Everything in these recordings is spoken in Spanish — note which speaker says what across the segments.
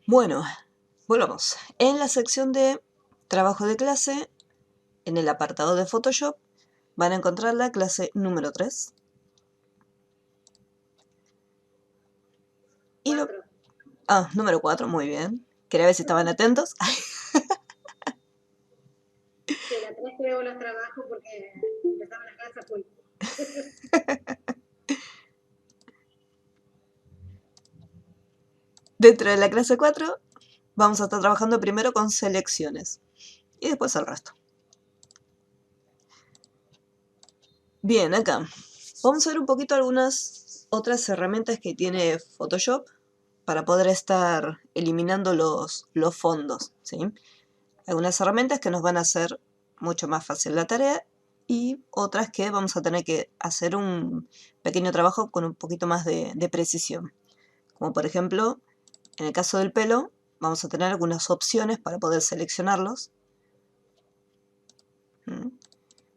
Speaker 1: Bueno, volvamos. En la sección de trabajo de clase, en el apartado de Photoshop, van a encontrar la clase número 3. Y lo... número 4, muy bien. Quería ver si estaban atentos.
Speaker 2: Sí, la 3 creo los trabajos porque empezaba la clase full.
Speaker 1: Dentro de la clase 4 vamos a estar trabajando primero con selecciones y después el resto. Bien, acá vamos a ver un poquito algunas otras herramientas que tiene Photoshop para poder estar eliminando los fondos, ¿sí? Algunas herramientas que nos van a hacer mucho más fácil la tarea y otras que vamos a tener que hacer un pequeño trabajo con un poquito más de precisión. Como por ejemplo, en el caso del pelo, vamos a tener algunas opciones para poder seleccionarlos.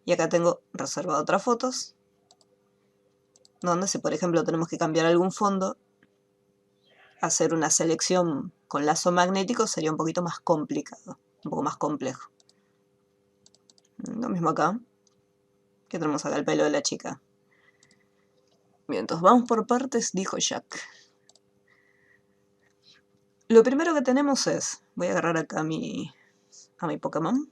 Speaker 1: Y acá tengo reservado otras fotos, donde si por ejemplo tenemos que cambiar algún fondo, hacer una selección con lazo magnético sería un poquito más complicado, un poco más complejo. Lo mismo acá, que tenemos acá el pelo de la chica. Bien, entonces vamos por partes, dijo Jack. Lo primero que tenemos es, voy a agarrar acá a mi Pokémon.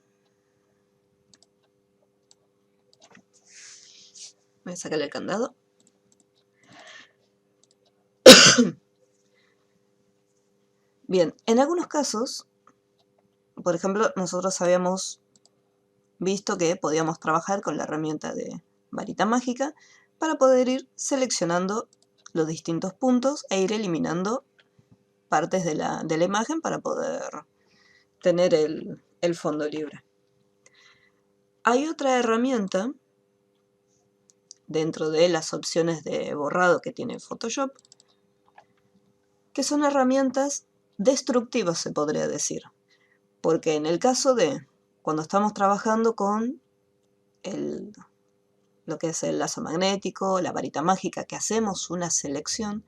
Speaker 1: Voy a sacarle el candado. Bien, en algunos casos, por ejemplo, nosotros habíamos visto que podíamos trabajar con la herramienta de varita mágica para poder ir seleccionando los distintos puntos e ir eliminando partes de la imagen para poder tener el fondo libre. Hay otra herramienta dentro de las opciones de borrado que tiene Photoshop, que son herramientas destructivas, se podría decir. Porque en el caso de cuando estamos trabajando con lo que es el lazo magnético, la varita mágica, que hacemos una selección,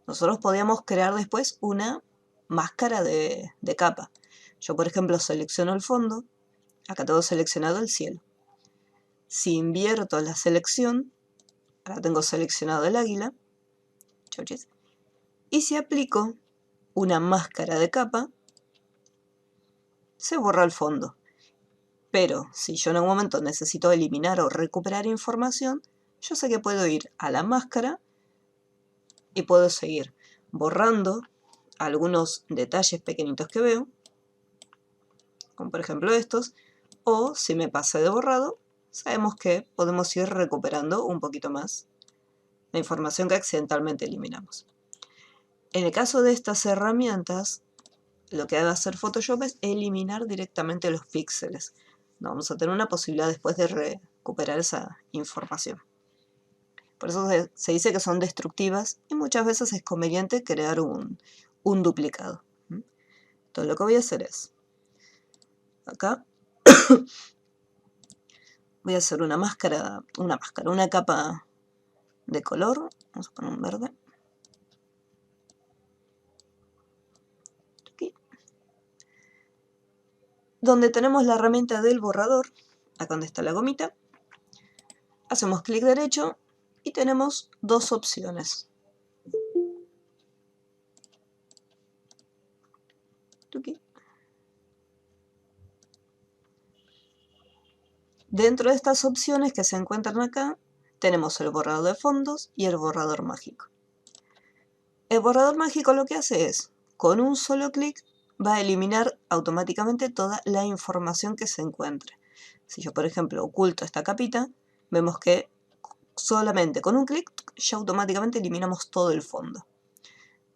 Speaker 1: nosotros podíamos crear después una máscara de capa. Yo, por ejemplo, selecciono el fondo, acá tengo seleccionado el cielo. Si invierto la selección, ahora tengo seleccionado el águila, y si aplico una máscara de capa, se borra el fondo. Pero si yo en algún momento necesito eliminar o recuperar información, yo sé que puedo ir a la máscara y puedo seguir borrando algunos detalles pequeñitos que veo, como por ejemplo estos, o si me pasé de borrado, sabemos que podemos ir recuperando un poquito más la información que accidentalmente eliminamos. En el caso de estas herramientas, lo que debe hacer Photoshop es eliminar directamente los píxeles. No vamos a tener una posibilidad después de recuperar esa información. Por eso se dice que son destructivas y muchas veces es conveniente crear un duplicado. Entonces lo que voy a hacer es, acá, voy a hacer una capa de color, vamos a poner un verde. Aquí. Donde tenemos la herramienta del borrador, acá donde está la gomita, hacemos clic derecho y tenemos dos opciones. Aquí. Dentro de estas opciones que se encuentran acá, tenemos el borrador de fondos y el borrador mágico. El borrador mágico lo que hace es, con un solo clic, va a eliminar automáticamente toda la información que se encuentre. Si yo, por ejemplo, oculto esta capita, vemos que solamente con un clic ya automáticamente eliminamos todo el fondo.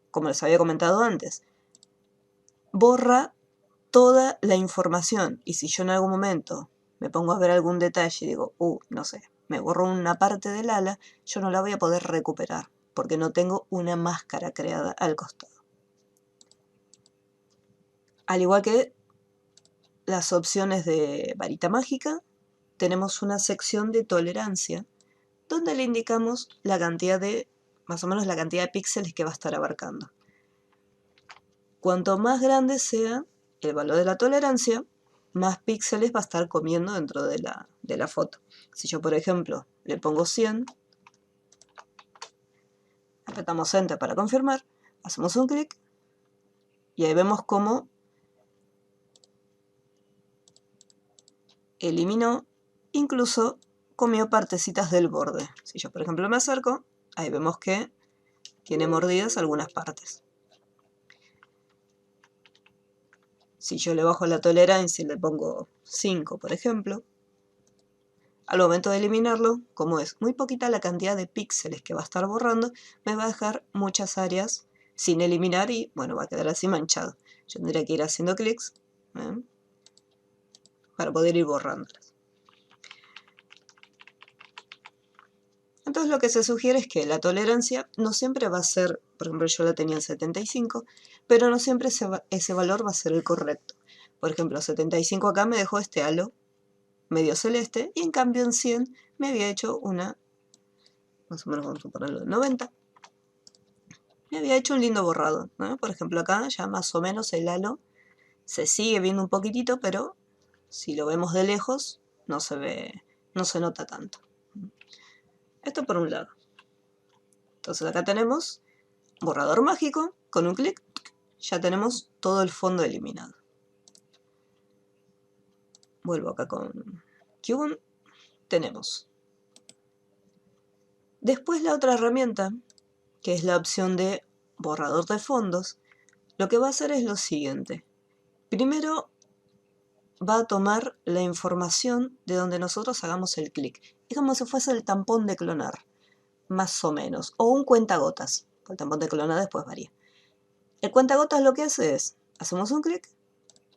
Speaker 1: Como les había comentado antes, borra toda la información y si yo en algún momento me pongo a ver algún detalle y digo, no sé, me borró una parte del ala, yo no la voy a poder recuperar porque no tengo una máscara creada al costado. Al igual que las opciones de varita mágica, tenemos una sección de tolerancia donde le indicamos la cantidad de, más o menos la cantidad de píxeles que va a estar abarcando. Cuanto más grande sea el valor de la tolerancia, más píxeles va a estar comiendo dentro de la foto. Si yo, por ejemplo, le pongo 100, apretamos Enter para confirmar, hacemos un clic y ahí vemos cómo eliminó, incluso comió partecitas del borde. Si yo, por ejemplo, me acerco, ahí vemos que tiene mordidas algunas partes. Si yo le bajo la tolerancia y le pongo 5, por ejemplo, al momento de eliminarlo, como es muy poquita la cantidad de píxeles que va a estar borrando, me va a dejar muchas áreas sin eliminar y, bueno, va a quedar así manchado. Yo tendría que ir haciendo clics para poder ir borrándolas. Entonces lo que se sugiere es que la tolerancia no siempre va a ser, por ejemplo yo la tenía en 75, pero no siempre ese valor va a ser el correcto. Por ejemplo, 75 acá me dejó este halo medio celeste y en cambio en 100 me había hecho una, más o menos vamos a ponerlo en 90, me había hecho un lindo borrado, ¿no? Por ejemplo acá ya más o menos el halo se sigue viendo un poquitito, pero si lo vemos de lejos no se ve, no se nota tanto. Esto por un lado. Entonces acá tenemos borrador mágico, con un clic ya tenemos todo el fondo eliminado. Vuelvo acá con Cubone, tenemos. Después la otra herramienta, que es la opción de borrador de fondos, lo que va a hacer es lo siguiente. Primero va a tomar la información de donde nosotros hagamos el clic. Es como si fuese el tampón de clonar, más o menos, o un cuentagotas. El tampón de clonar después varía. El cuentagotas lo que hace es, hacemos un clic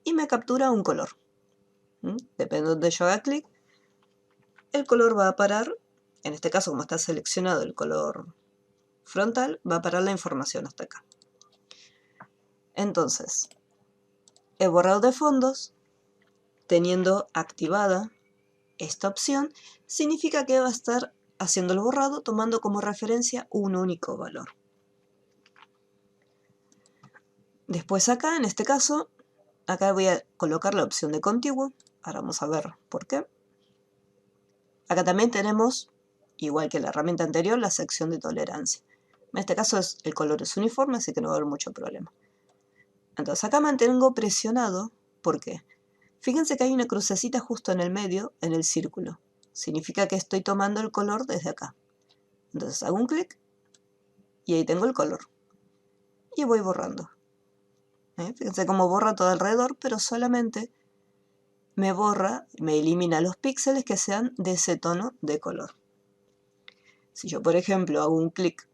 Speaker 1: y me captura un color. Depende de donde yo haga clic, el color va a parar, en este caso como está seleccionado el color frontal, va a parar la información hasta acá. Entonces, el borrador de fondos, teniendo activada esta opción, significa que va a estar haciendo el borrado tomando como referencia un único valor. Después acá, en este caso, acá voy a colocar la opción de contiguo. Ahora vamos a ver por qué. Acá también tenemos, igual que la herramienta anterior, la sección de tolerancia. En este caso el color es uniforme, así que no va a haber mucho problema. Entonces acá mantengo presionado, ¿por qué? Fíjense que hay una crucecita justo en el medio, en el círculo. Significa que estoy tomando el color desde acá. Entonces hago un clic y ahí tengo el color. Y voy borrando. Fíjense cómo borra todo alrededor, pero solamente me borra, me elimina los píxeles que sean de ese tono de color. Si yo, por ejemplo, hago un clic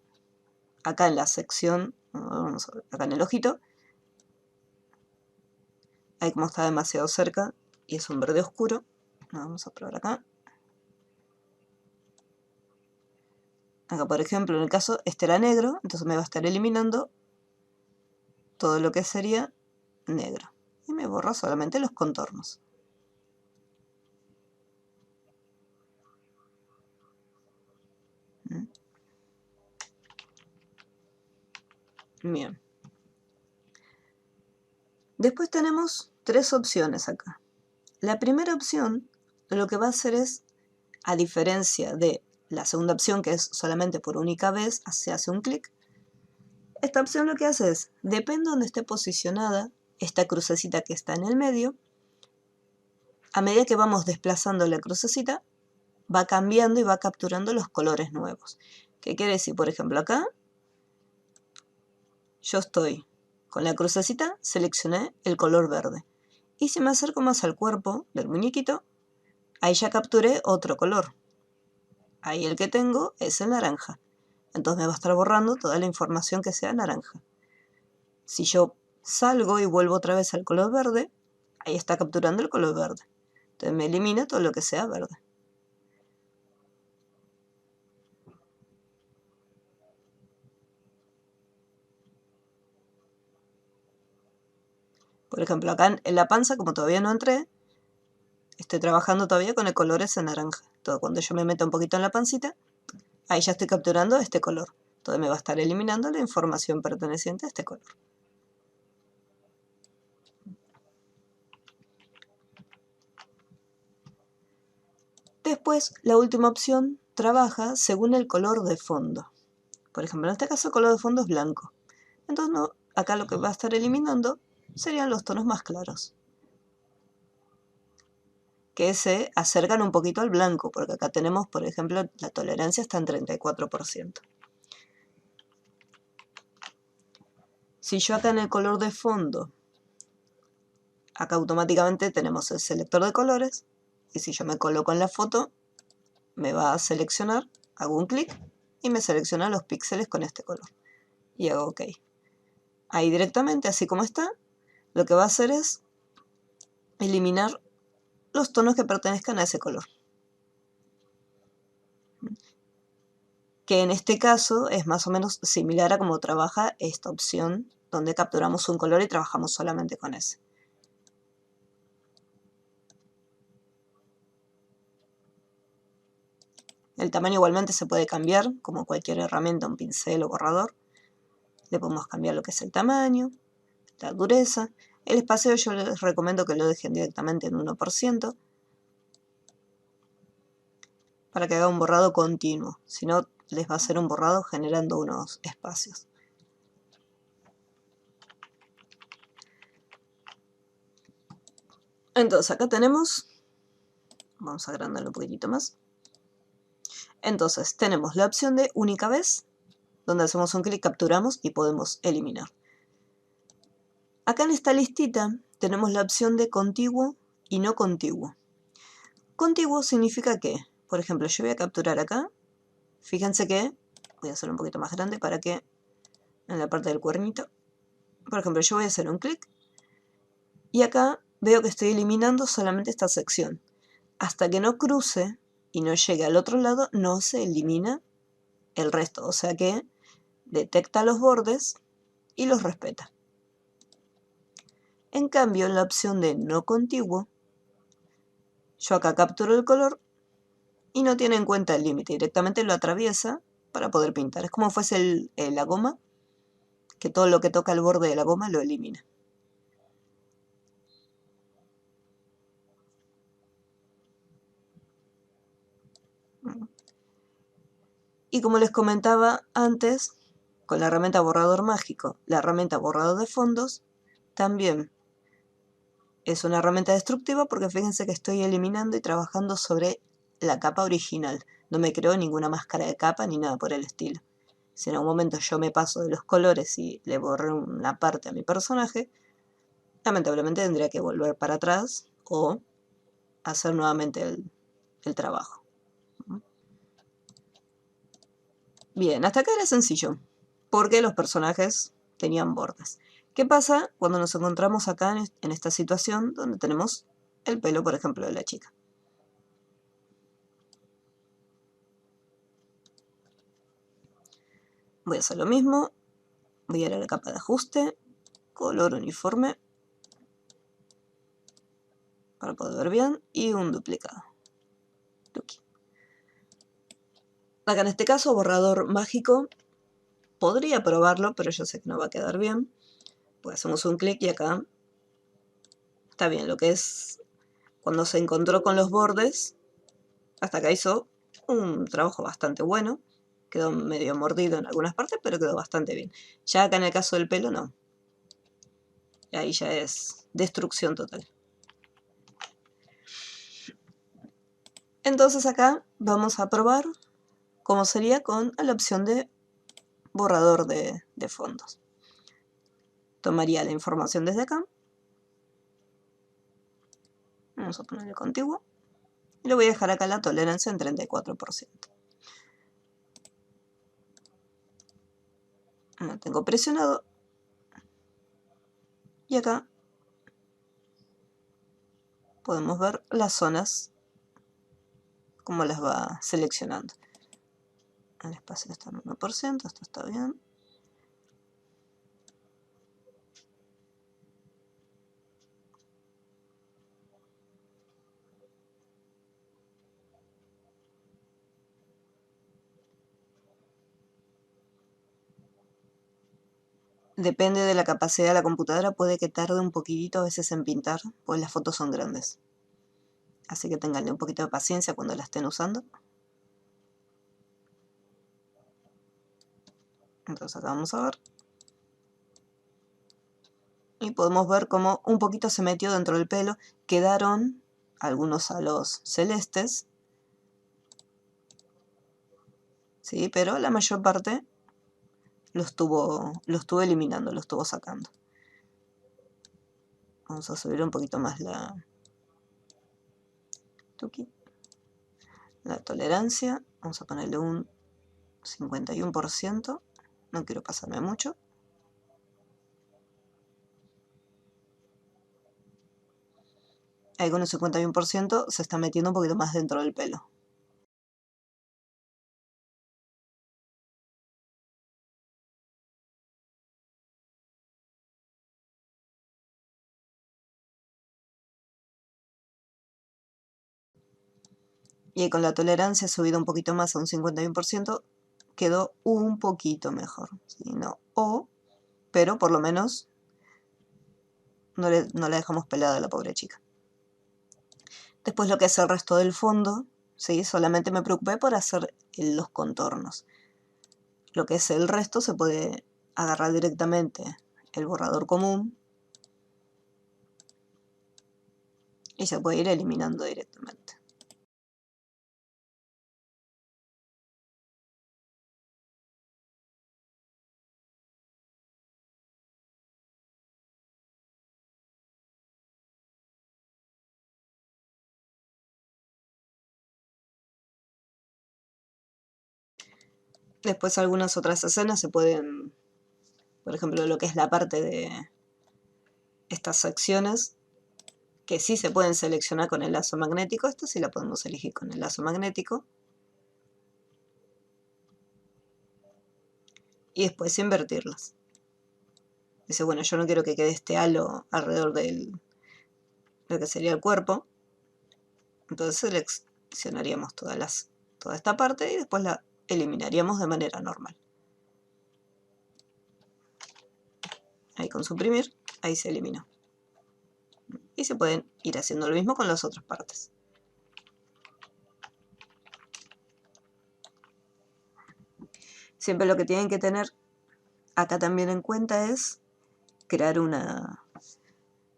Speaker 1: acá en la sección, vamos a ver, acá en el ojito, ahí como está demasiado cerca y es un verde oscuro, vamos a probar acá. Acá, por ejemplo, en el caso, este era negro, entonces me va a estar eliminando todo lo que sería negro. Y me borra solamente los contornos. Bien. Después tenemos tres opciones acá. La primera opción lo que va a hacer es, a diferencia de la segunda opción que es solamente por única vez, se hace un clic. Esta opción lo que hace es, depende de donde esté posicionada esta crucecita que está en el medio, a medida que vamos desplazando la crucecita, va cambiando y va capturando los colores nuevos. ¿Qué quiere decir? Por ejemplo, acá yo estoy con la crucecita, seleccioné el color verde. Y si me acerco más al cuerpo del muñequito, ahí ya capturé otro color. Ahí el que tengo es el naranja. Entonces me va a estar borrando toda la información que sea naranja. Si yo salgo y vuelvo otra vez al color verde, ahí está capturando el color verde. Entonces me elimina todo lo que sea verde. Por ejemplo, acá en la panza, como todavía no entré, estoy trabajando todavía con el color ese naranja. Todo cuando yo me meto un poquito en la pancita, ahí ya estoy capturando este color. Entonces me va a estar eliminando la información perteneciente a este color. Después, la última opción trabaja según el color de fondo. Por ejemplo, en este caso el color de fondo es blanco. Entonces, acá lo que va a estar eliminando serían los tonos más claros, que se acercan un poquito al blanco, porque acá tenemos, por ejemplo, la tolerancia está en 34%. Si yo acá en el color de fondo, acá automáticamente tenemos el selector de colores, y si yo me coloco en la foto, me va a seleccionar, hago un clic, y me selecciona los píxeles con este color. Y hago OK. Ahí directamente, así como está, lo que va a hacer es eliminar los tonos que pertenezcan a ese color. Que en este caso es más o menos similar a cómo trabaja esta opción, donde capturamos un color y trabajamos solamente con ese. El tamaño igualmente se puede cambiar, como cualquier herramienta, un pincel o borrador. Le podemos cambiar lo que es el tamaño, la dureza. El espacio yo les recomiendo que lo dejen directamente en 1%, para que haga un borrado continuo. Si no, les va a hacer un borrado generando unos espacios. Entonces acá tenemos, vamos a agrandarlo un poquitito más. Entonces tenemos la opción de única vez, donde hacemos un clic, capturamos y podemos eliminar. Acá en esta listita tenemos la opción de contiguo y no contiguo. Contiguo significa que, por ejemplo, yo voy a capturar acá. Fíjense que, voy a hacerlo un poquito más grande para que, en la parte del cuernito, por ejemplo, yo voy a hacer un clic y acá veo que estoy eliminando solamente esta sección. Hasta que no cruce y no llegue al otro lado, no se elimina el resto. O sea que detecta los bordes y los respeta. En cambio, en la opción de no contiguo, yo acá capturo el color y no tiene en cuenta el límite. Directamente lo atraviesa para poder pintar. Es como fuese la goma, que todo lo que toca el borde de la goma lo elimina. Y como les comentaba antes, con la herramienta borrador mágico, la herramienta borrador de fondos, también es una herramienta destructiva porque fíjense que estoy eliminando y trabajando sobre la capa original. No me creo ninguna máscara de capa ni nada por el estilo. Si en algún momento yo me paso de los colores y le borré una parte a mi personaje, lamentablemente tendría que volver para atrás o hacer nuevamente el trabajo. Bien, hasta acá era sencillo, porque los personajes tenían bordes. ¿Qué pasa cuando nos encontramos acá en esta situación donde tenemos el pelo, por ejemplo, de la chica? Voy a hacer lo mismo, voy a ir a la capa de ajuste, color uniforme, para poder ver bien, y un duplicado. Tuki. Acá en este caso, borrador mágico, podría probarlo, pero yo sé que no va a quedar bien. Pues hacemos un clic y acá está bien, lo que es cuando se encontró con los bordes, hasta acá hizo un trabajo bastante bueno. Quedó medio mordido en algunas partes, pero quedó bastante bien. Ya acá en el caso del pelo, no. Ahí ya es destrucción total. Entonces acá vamos a probar cómo sería con la opción de borrador de fondos. Tomaría la información desde acá. Vamos a ponerle contiguo. Y le voy a dejar acá la tolerancia en 34%. Lo tengo presionado. Y acá podemos ver las zonas, cómo las va seleccionando. El espacio está en 1%, esto está bien. Depende de la capacidad de la computadora, puede que tarde un poquitito a veces en pintar, pues las fotos son grandes. Así que tenganle un poquito de paciencia cuando la estén usando. Entonces acá vamos a ver. Y podemos ver cómo un poquito se metió dentro del pelo. Quedaron algunos halos celestes. ¿Sí? Pero la mayor parte lo estuvo eliminando, lo estuvo sacando. Vamos a subir un poquito más la tolerancia. Vamos a ponerle un 51%. No quiero pasarme mucho. Ahí con el 51% se está metiendo un poquito más dentro del pelo. Y ahí con la tolerancia subida un poquito más a un 51%, quedó un poquito mejor. ¿Sí? Pero por lo menos no la dejamos pelada a la pobre chica. Después lo que es el resto del fondo, ¿sí? Solamente me preocupé por hacer los contornos. Lo que es el resto se puede agarrar directamente el borrador común y se puede ir eliminando directamente. Después algunas otras escenas se pueden, por ejemplo, lo que es la parte de estas secciones, que sí se pueden seleccionar con el lazo magnético. Esta sí la podemos elegir con el lazo magnético. Y después invertirlas. Dice, bueno, yo no quiero que quede este halo alrededor de lo que sería el cuerpo. Entonces seleccionaríamos toda esta parte y después la eliminaríamos de manera normal. Ahí con suprimir, ahí se eliminó. Y se pueden ir haciendo lo mismo con las otras partes. Siempre lo que tienen que tener acá también en cuenta es crear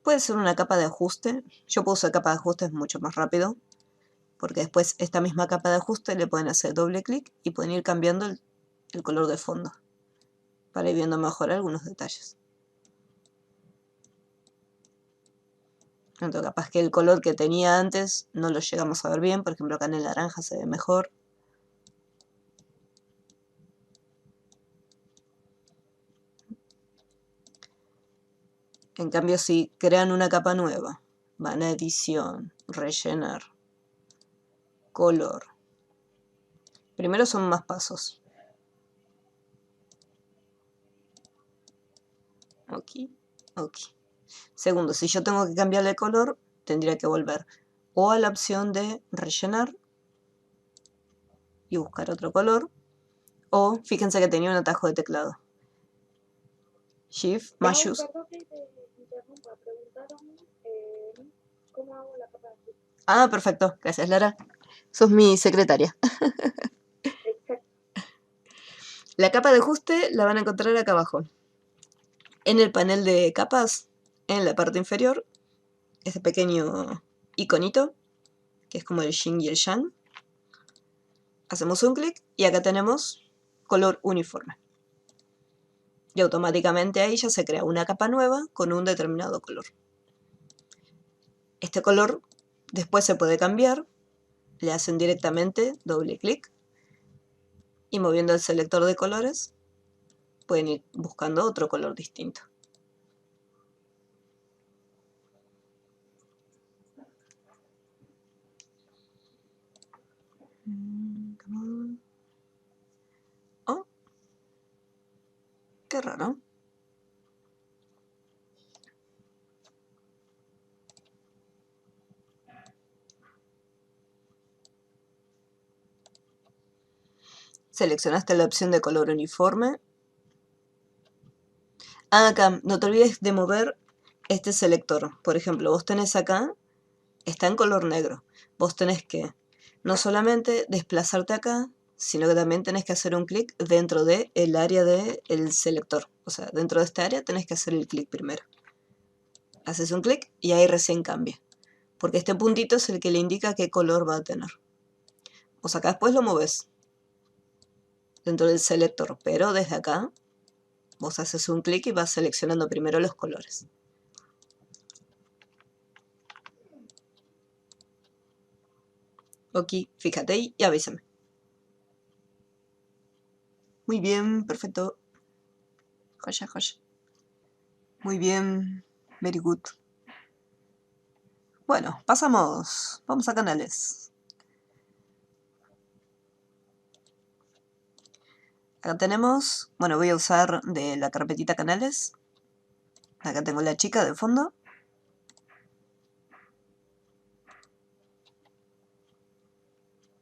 Speaker 1: puede ser una capa de ajuste. Yo puedo usar capa de ajuste, es mucho más rápido, porque después esta misma capa de ajuste le pueden hacer doble clic y pueden ir cambiando el color de fondo para ir viendo mejor algunos detalles. Entonces, capaz que el color que tenía antes no lo llegamos a ver bien. Por ejemplo, acá en el naranja se ve mejor. En cambio, si crean una capa nueva, van a edición, rellenar, color. Primero son más pasos. Ok. Segundo, si yo tengo que cambiarle el color, tendría que volver o a la opción de rellenar y buscar otro color, o fíjense que tenía un atajo de teclado. Shift, mayús.
Speaker 2: Perdón que te interrumpa, preguntaron cómo hago la capa de ajuste.
Speaker 1: Ah, perfecto, gracias Lara. Sos mi secretaria.
Speaker 2: Exacto.
Speaker 1: La capa de ajuste la van a encontrar acá abajo. En el panel de capas, en la parte inferior, este pequeño iconito, que es como el yin y el yang. Hacemos un clic y acá tenemos color uniforme. Y automáticamente ahí ya se crea una capa nueva con un determinado color. Este color después se puede cambiar. Le hacen directamente doble clic y moviendo el selector de colores pueden ir buscando otro color distinto. Oh, qué raro. Seleccionaste la opción de color uniforme. Acá no te olvides de mover este selector. Por ejemplo, vos tenés acá está en color negro. Vos tenés que no solamente desplazarte acá, sino que también tenés que hacer un clic dentro del área del selector. O sea, dentro de esta área tenés que hacer el clic primero. Haces un clic y ahí recién cambia. Porque este puntito es el que le indica qué color va a tener. Vos acá después lo movés dentro del selector, pero desde acá vos haces un clic y vas seleccionando primero los colores. Ok, fíjate y avísame. Muy bien, perfecto. Joya, joya. Muy bien, very good. Bueno, pasamos. Vamos a canales. Acá tenemos, bueno, voy a usar de la carpetita canales. Acá tengo la chica de fondo.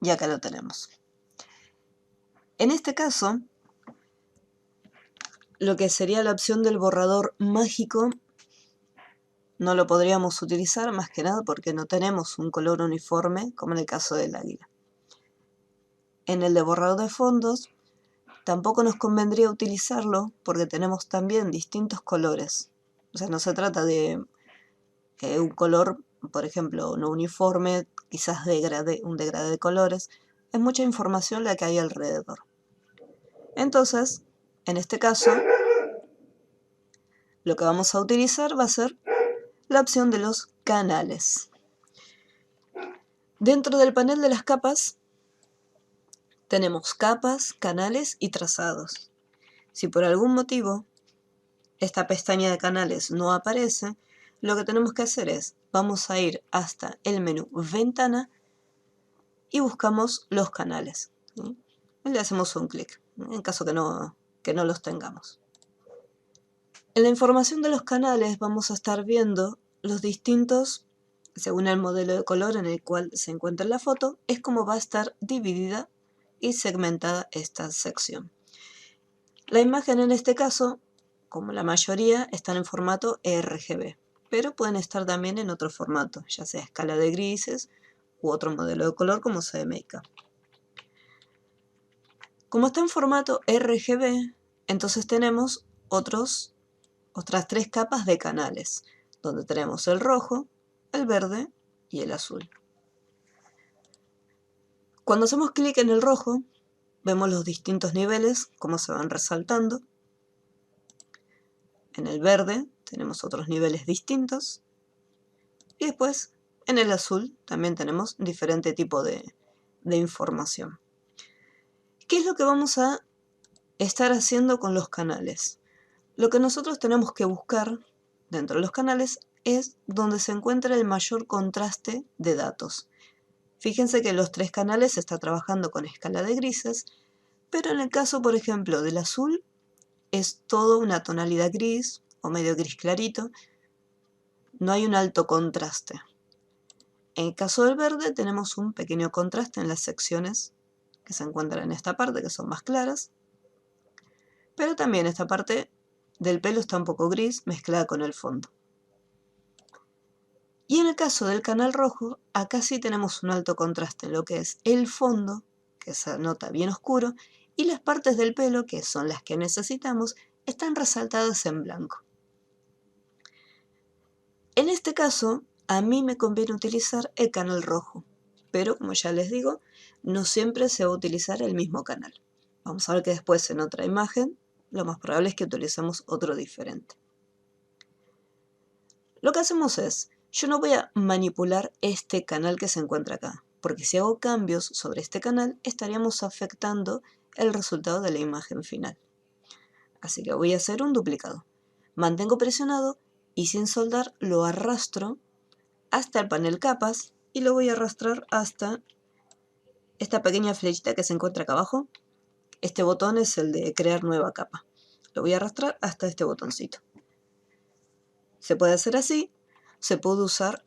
Speaker 1: Y acá lo tenemos. En este caso, lo que sería la opción del borrador mágico no lo podríamos utilizar más que nada porque no tenemos un color uniforme como en el caso del águila. En el de borrador de fondos tampoco nos convendría utilizarlo porque tenemos también distintos colores. O sea, no se trata de un color, por ejemplo, no uniforme, quizás un degradé de colores. Es mucha información la que hay alrededor. Entonces, en este caso, lo que vamos a utilizar va a ser la opción de los canales. Dentro del panel de las capas tenemos capas, canales y trazados. Si por algún motivo esta pestaña de canales no aparece, lo que tenemos que hacer es, vamos a ir hasta el menú Ventana y buscamos los canales. ¿Sí? Y le hacemos un clic, en caso que no los tengamos. En la información de los canales vamos a estar viendo los distintos, según el modelo de color en el cual se encuentra la foto, es como va a estar dividida y segmentada esta sección. La imagen en este caso, como la mayoría, están en formato RGB, pero pueden estar también en otro formato, ya sea escala de grises u otro modelo de color como CMYK. Como está en formato RGB, entonces tenemos otras 3 capas de canales, donde tenemos el rojo, el verde y el azul. Cuando hacemos clic en el rojo, vemos los distintos niveles, cómo se van resaltando. En el verde tenemos otros niveles distintos. Y después, en el azul, también tenemos diferente tipo de información. ¿Qué es lo que vamos a estar haciendo con los canales? Lo que nosotros tenemos que buscar dentro de los canales es donde se encuentra el mayor contraste de datos. Fíjense que los 3 canales se está trabajando con escala de grises, pero en el caso, por ejemplo, del azul, es todo una tonalidad gris o medio gris clarito. No hay un alto contraste. En el caso del verde tenemos un pequeño contraste en las secciones que se encuentran en esta parte, que son más claras, pero también esta parte del pelo está un poco gris mezclada con el fondo. Y en el caso del canal rojo, acá sí tenemos un alto contraste en lo que es el fondo, que se nota bien oscuro, y las partes del pelo, que son las que necesitamos, están resaltadas en blanco. En este caso, a mí me conviene utilizar el canal rojo, pero como ya les digo, no siempre se va a utilizar el mismo canal. Vamos a ver que después en otra imagen, lo más probable es que utilicemos otro diferente. Lo que hacemos es, yo no voy a manipular este canal que se encuentra acá, porque si hago cambios sobre este canal, estaríamos afectando el resultado de la imagen final. Así que voy a hacer un duplicado. Mantengo presionado y sin soldar lo arrastro hasta el panel capas y lo voy a arrastrar hasta esta pequeña flechita que se encuentra acá abajo. Este botón es el de crear nueva capa. Lo voy a arrastrar hasta este botoncito. Se puede hacer así, se puede usar,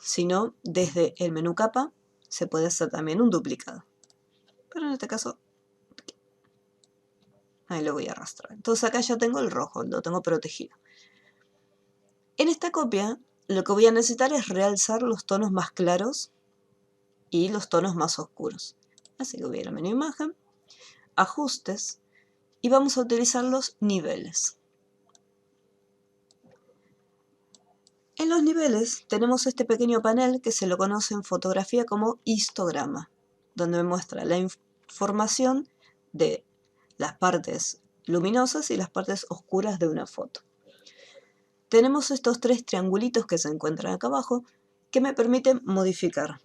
Speaker 1: si no, desde el menú capa se puede hacer también un duplicado. Pero en este caso, ahí lo voy a arrastrar. Entonces acá ya tengo el rojo, lo tengo protegido. En esta copia lo que voy a necesitar es realzar los tonos más claros y los tonos más oscuros. Así que voy a ir a menú imagen, ajustes, y vamos a utilizar los niveles. En los niveles tenemos este pequeño panel que se lo conoce en fotografía como histograma, donde me muestra la información de las partes luminosas y las partes oscuras de una foto. Tenemos estos tres triangulitos que se encuentran acá abajo que me permiten modificar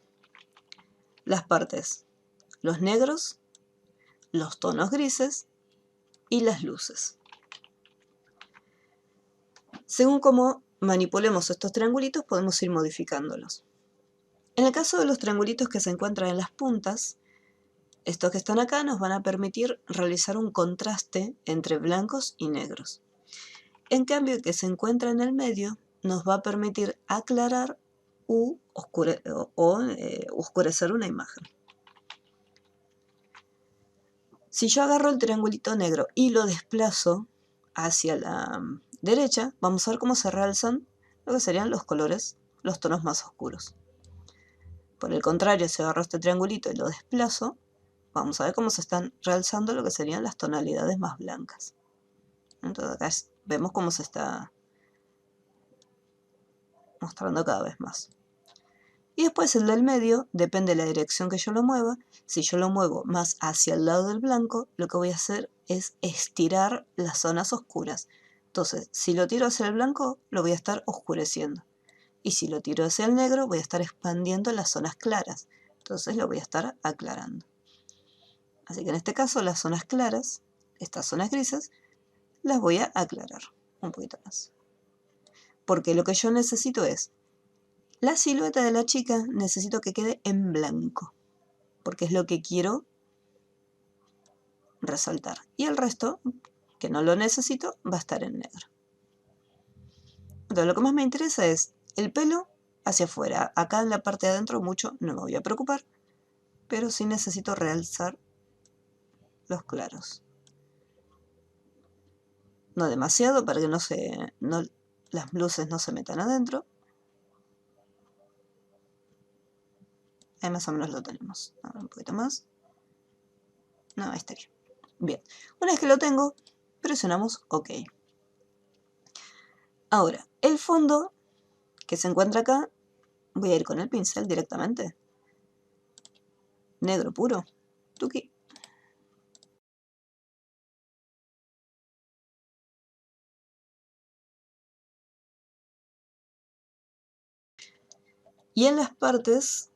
Speaker 1: las partes, los negros, los tonos grises y las luces. Según cómo manipulemos estos triangulitos podemos ir modificándolos. En el caso de los triangulitos que se encuentran en las puntas, estos que están acá nos van a permitir realizar un contraste entre blancos y negros. En cambio, el que se encuentra en el medio nos va a permitir aclarar o oscurecer una imagen. Si yo agarro el triangulito negro y lo desplazo hacia la derecha, vamos a ver cómo se realzan lo que serían los colores, los tonos más oscuros. Por el contrario, si agarro este triangulito y lo desplazo, vamos a ver cómo se están realzando lo que serían las tonalidades más blancas. Entonces acá vemos cómo se está mostrando cada vez más. Y después el del medio, depende de la dirección que yo lo mueva. Si yo lo muevo más hacia el lado del blanco, lo que voy a hacer es estirar las zonas oscuras. Entonces, si lo tiro hacia el blanco, lo voy a estar oscureciendo. Y si lo tiro hacia el negro, voy a estar expandiendo las zonas claras. Entonces lo voy a estar aclarando. Así que en este caso, las zonas claras, estas zonas grises, las voy a aclarar un poquito más. Porque lo que yo necesito es la silueta de la chica, necesito que quede en blanco, porque es lo que quiero resaltar. Y el resto, que no lo necesito, va a estar en negro. Entonces lo que más me interesa es el pelo hacia afuera. Acá en la parte de adentro mucho no me voy a preocupar, pero sí necesito realzar los claros. No demasiado para que las luces no se metan adentro. Ahí más o menos lo tenemos. Ahora un poquito más. No, ahí estaría. Bien. Una vez que lo tengo, presionamos OK. Ahora, el fondo que se encuentra acá, voy a ir con el pincel directamente. Negro puro. Tuki. Y en las partes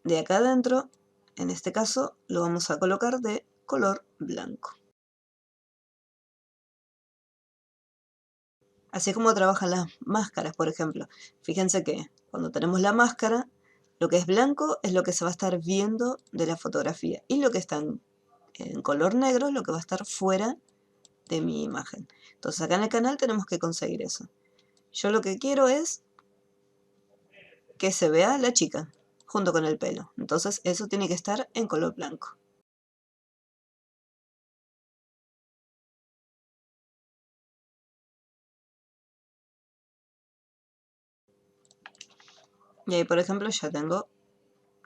Speaker 1: de acá adentro, en este caso, lo vamos a colocar de color blanco. Así como trabajan las máscaras, por ejemplo. Fíjense que cuando tenemos la máscara, lo que es blanco es lo que se va a estar viendo de la fotografía. Y lo que está en color negro es lo que va a estar fuera de mi imagen. Entonces acá en el canal tenemos que conseguir eso. Yo lo que quiero es que se vea la chica junto con el pelo. Entonces eso tiene que estar en color blanco. Y ahí, por ejemplo, ya tengo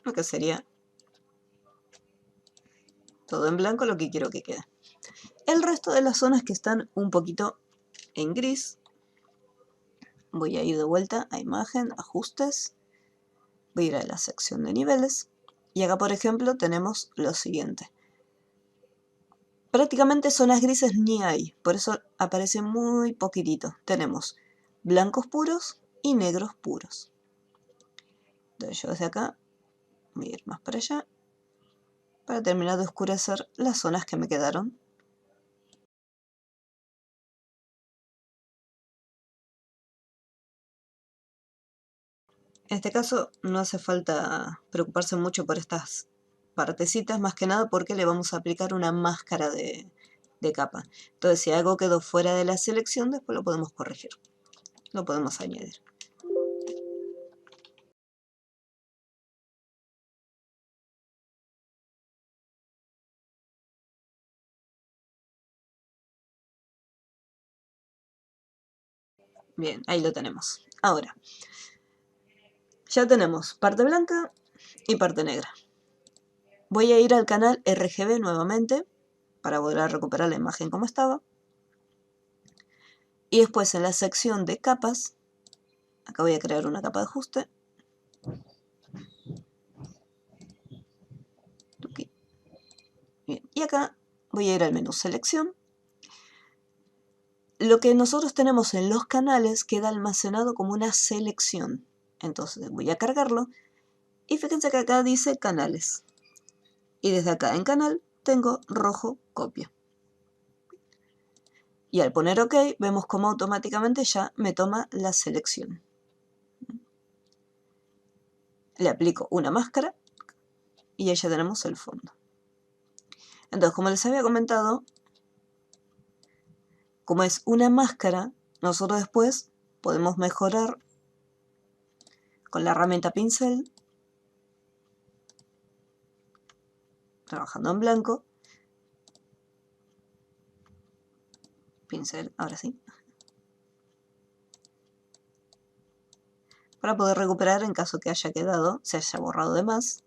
Speaker 1: lo que sería todo en blanco, lo que quiero que quede. El resto de las zonas que están un poquito en gris, voy a ir de vuelta a imagen, ajustes, voy a ir a la sección de niveles, y acá, por ejemplo, tenemos lo siguiente. Prácticamente zonas grises ni hay, por eso aparece muy poquitito. Tenemos blancos puros y negros puros. Entonces yo desde acá voy a ir más para allá para terminar de oscurecer las zonas que me quedaron. En este caso no hace falta preocuparse mucho por estas partecitas, más que nada porque le vamos a aplicar una máscara de capa. Entonces si algo quedó fuera de la selección, después lo podemos corregir, lo podemos añadir. Bien, ahí lo tenemos. Ahora, Ya tenemos parte blanca y parte negra. Voy a ir al canal RGB nuevamente para volver a recuperar la imagen como estaba. Y después en la sección de capas, acá voy a crear una capa de ajuste. Bien. Y acá voy a ir al menú selección. Lo que nosotros tenemos en los canales queda almacenado como una selección. Entonces voy a cargarlo. Y fíjense que acá dice canales. Y desde acá en canal tengo rojo copia. Y al poner OK vemos cómo automáticamente ya me toma la selección. Le aplico una máscara y ya tenemos el fondo. Entonces, como les había comentado, como es una máscara, nosotros después podemos mejorar con la herramienta pincel, trabajando en blanco. Pincel, ahora sí. Para poder recuperar en caso que haya quedado, se haya borrado de más.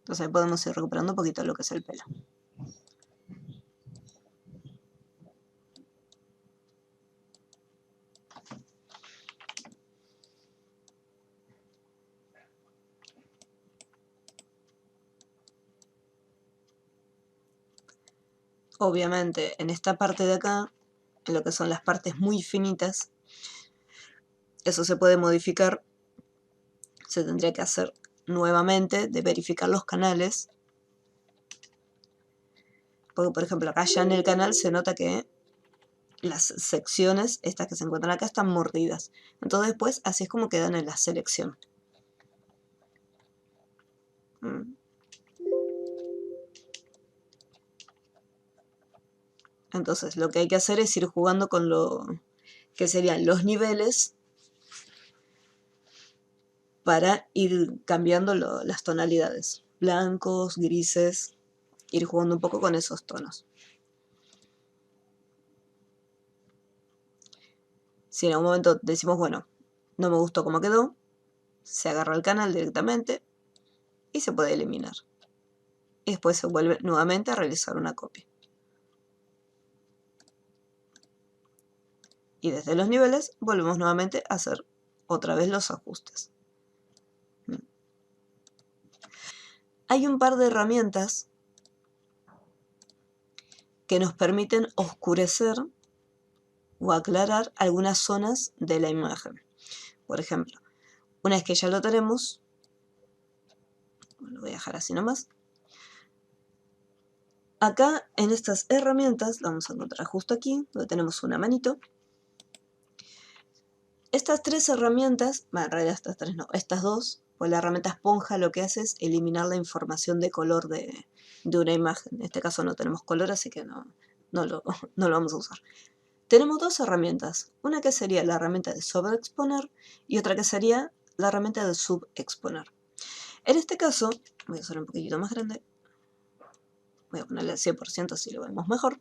Speaker 1: Entonces ahí podemos ir recuperando un poquito lo que es el pelo. Obviamente en esta parte de acá, en lo que son las partes muy finitas, eso se puede modificar. Se tendría que hacer nuevamente de verificar los canales. Porque por ejemplo acá ya en el canal se nota que las secciones, estas que se encuentran acá, están mordidas. Entonces después así es como quedan en la selección. Entonces lo que hay que hacer es ir jugando con lo que serían los niveles para ir cambiando las tonalidades. Blancos, grises, ir jugando un poco con esos tonos. Si en algún momento decimos, bueno, no me gustó cómo quedó, se agarra el canal directamente y se puede eliminar. Y después se vuelve nuevamente a realizar una copia. Y desde los niveles volvemos nuevamente a hacer otra vez los ajustes. Hay un par de herramientas que nos permiten oscurecer o aclarar algunas zonas de la imagen. Por ejemplo, una vez que ya lo tenemos, lo voy a dejar así nomás. Acá en estas herramientas, la vamos a encontrar justo aquí, donde tenemos una manito. Estas tres herramientas, en realidad estas tres no, estas dos, pues la herramienta esponja lo que hace es eliminar la información de color de una imagen. En este caso no tenemos color, así que no lo vamos a usar. Tenemos dos herramientas, una que sería la herramienta de sobreexponer y otra que sería la herramienta de subexponer. En este caso, voy a hacer un poquitito más grande, voy a ponerle al 100% así lo vemos mejor.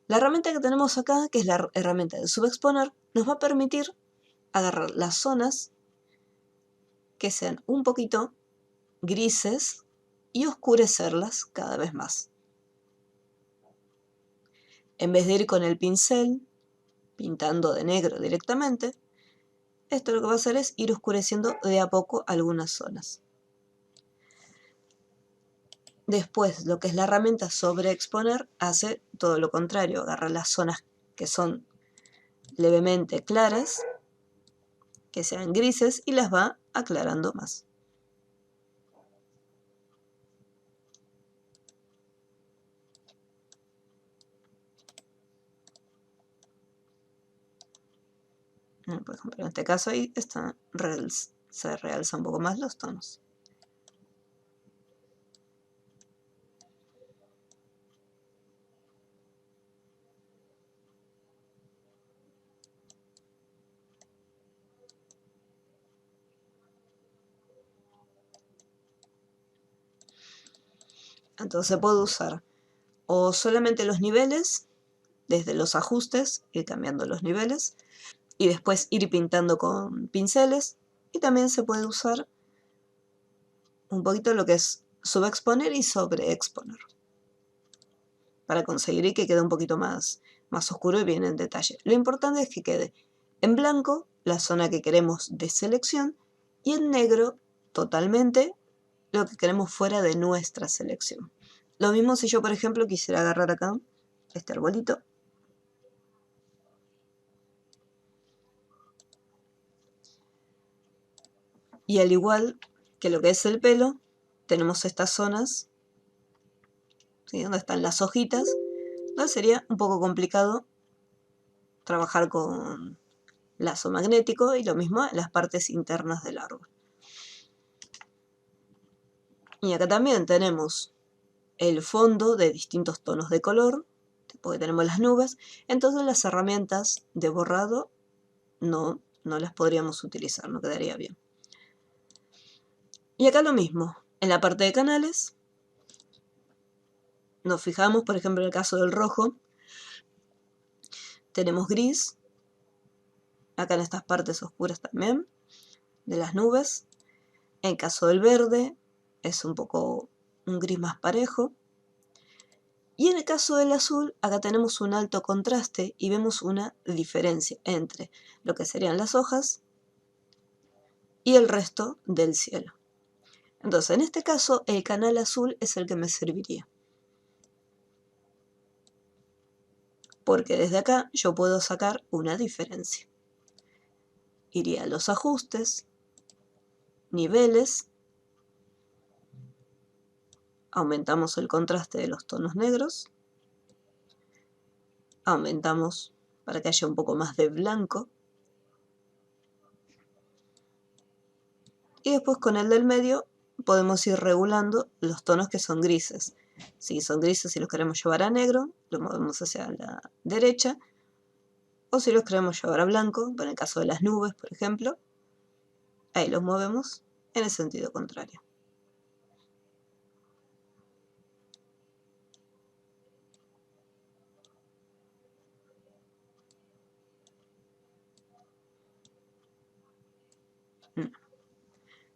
Speaker 1: La herramienta que tenemos acá, que es la herramienta de subexponer, nos va a permitir agarrar las zonas que sean un poquito grises y oscurecerlas cada vez más. En vez de ir con el pincel pintando de negro directamente, esto lo que va a hacer es ir oscureciendo de a poco algunas zonas. Después, lo que es la herramienta sobreexponer hace todo lo contrario, agarra las zonas que son levemente claras, que sean grises, y las va aclarando más. Por ejemplo, en este caso ahí se realza un poco más los tonos. Entonces puedo usar o solamente los niveles, desde los ajustes, ir cambiando los niveles, y después ir pintando con pinceles, y también se puede usar un poquito lo que es subexponer y sobreexponer, para conseguir que quede un poquito más oscuro y bien en detalle. Lo importante es que quede en blanco la zona que queremos de selección y en negro totalmente lo que queremos fuera de nuestra selección. Lo mismo si yo, por ejemplo, quisiera agarrar acá este arbolito y al igual que lo que es el pelo, tenemos estas zonas, ¿sí?, donde están las hojitas, donde sería un poco complicado trabajar con lazo magnético, y lo mismo en las partes internas del árbol. Y acá también tenemos el fondo de distintos tonos de color, porque tenemos las nubes, entonces las herramientas de borrado no las podríamos utilizar, no quedaría bien. Y acá lo mismo, en la parte de canales, nos fijamos, por ejemplo, en el caso del rojo, tenemos gris, acá en estas partes oscuras también, de las nubes. En el caso del verde, es un poco un gris más parejo. Y en el caso del azul, acá tenemos un alto contraste y vemos una diferencia entre lo que serían las hojas y el resto del cielo. Entonces, en este caso, el canal azul es el que me serviría, porque desde acá yo puedo sacar una diferencia. Iría a los ajustes, niveles, aumentamos el contraste de los tonos negros, aumentamos para que haya un poco más de blanco, y después con el del medio podemos ir regulando los tonos que son grises. Si son grises y los queremos llevar a negro, los movemos hacia la derecha, o si los queremos llevar a blanco, en el caso de las nubes, por ejemplo, ahí los movemos en el sentido contrario.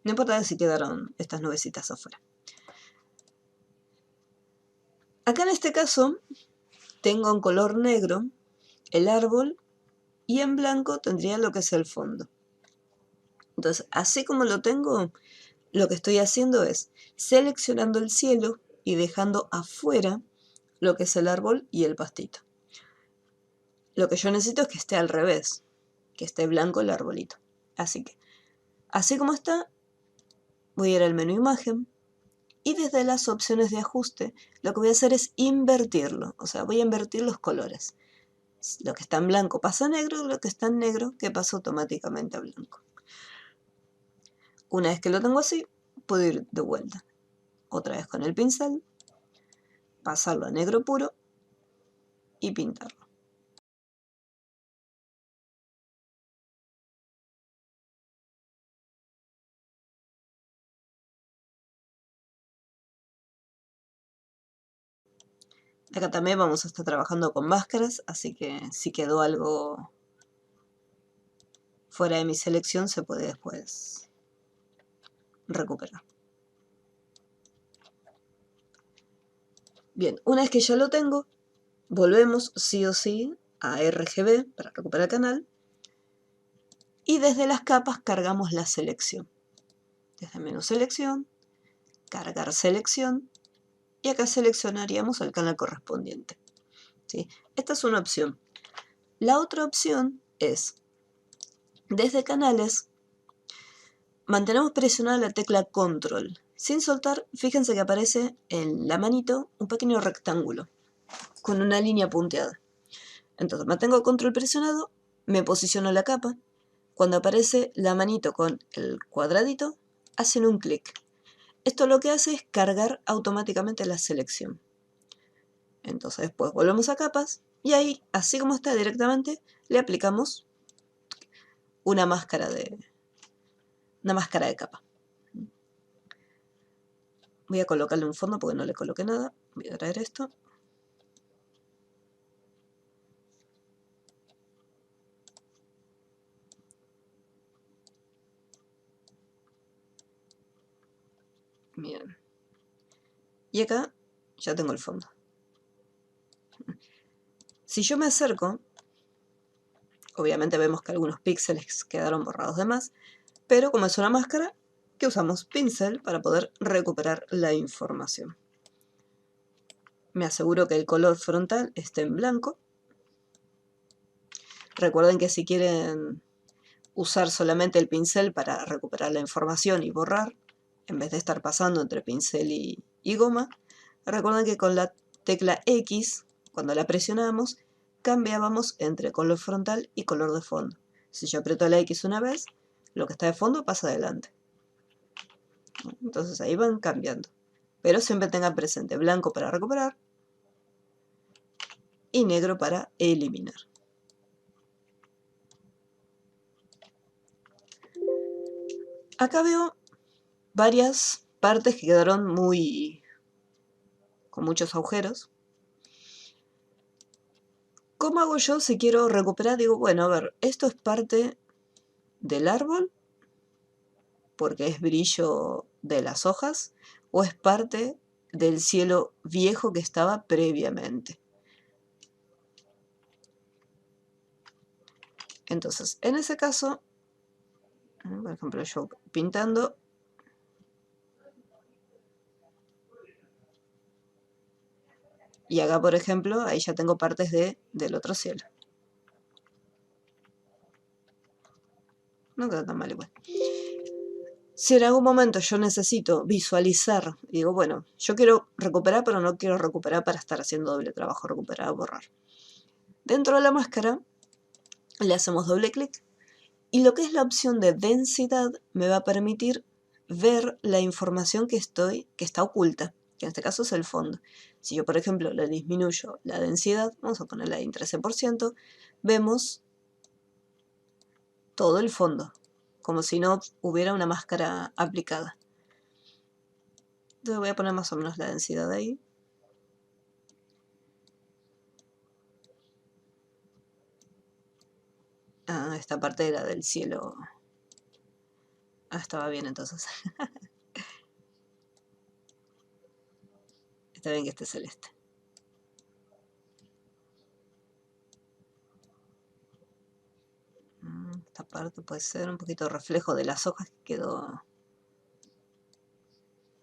Speaker 1: No importa si quedaron estas nubecitas afuera. Acá en este caso tengo en color negro el árbol y en blanco tendría lo que es el fondo. Entonces, así como lo tengo, lo que estoy haciendo es seleccionando el cielo y dejando afuera lo que es el árbol y el pastito. Lo que yo necesito es que esté al revés, que esté blanco el arbolito. Así que, así como está, voy a ir al menú imagen y desde las opciones de ajuste lo que voy a hacer es invertirlo, o sea, voy a invertir los colores. Lo que está en blanco pasa a negro, lo que está en negro que pasa automáticamente a blanco. Una vez que lo tengo así, puedo ir de vuelta. Otra vez con el pincel, pasarlo a negro puro y pintarlo. Acá también vamos a estar trabajando con máscaras, así que si quedó algo fuera de mi selección se puede después recuperar. Bien, una vez que ya lo tengo, volvemos sí o sí a RGB para recuperar el canal y desde las capas cargamos la selección. Desde menú selección, cargar selección y acá seleccionaríamos el canal correspondiente. ¿Sí? Esta es una opción. La otra opción es, desde canales, mantenemos presionada la tecla control. Sin soltar, fíjense que aparece en la manito un pequeño rectángulo con una línea punteada. Entonces mantengo control presionado, me posiciono la capa. Cuando aparece la manito con el cuadradito, hacen un clic. Esto lo que hace es cargar automáticamente la selección. Entonces después volvemos a capas y ahí, así como está directamente, le aplicamos una máscara de capa. Voy a colocarle un fondo porque no le coloqué nada. Voy a traer esto. Bien. Y acá ya tengo el fondo. Si yo me acerco, obviamente vemos que algunos píxeles quedaron borrados de más, pero como es una máscara, que usamos pincel para poder recuperar la información. Me aseguro que el color frontal esté en blanco. Recuerden que si quieren usar solamente el pincel para recuperar la información y borrar, en vez de estar pasando entre pincel y goma, recuerden que con la tecla X, cuando la presionamos, cambiábamos entre color frontal y color de fondo. Si yo aprieto la X una vez, lo que está de fondo pasa adelante. Entonces ahí van cambiando. Pero siempre tengan presente blanco para recuperar y negro para eliminar. Acá veo varias partes que quedaron con muchos agujeros. ¿Cómo hago yo si quiero recuperar? Digo, bueno, a ver, esto es parte del árbol, porque es brillo de las hojas, o es parte del cielo viejo que estaba previamente. Entonces, en ese caso, por ejemplo, yo pintando, y acá, por ejemplo, ahí ya tengo partes del otro cielo. No queda tan mal igual. Si en algún momento yo necesito visualizar, digo, bueno, yo quiero recuperar, pero no quiero recuperar para estar haciendo doble trabajo, recuperar, borrar. Dentro de la máscara le hacemos doble clic y lo que es la opción de densidad me va a permitir ver la información que está oculta, que en este caso es el fondo. Si yo, por ejemplo, le disminuyo la densidad, vamos a ponerla en 13%, vemos todo el fondo, como si no hubiera una máscara aplicada. Entonces voy a poner más o menos la densidad ahí. Ah, esta parte era del cielo. Ah, estaba bien entonces. Está bien que esté celeste. Esta parte puede ser un poquito reflejo de las hojas que quedó.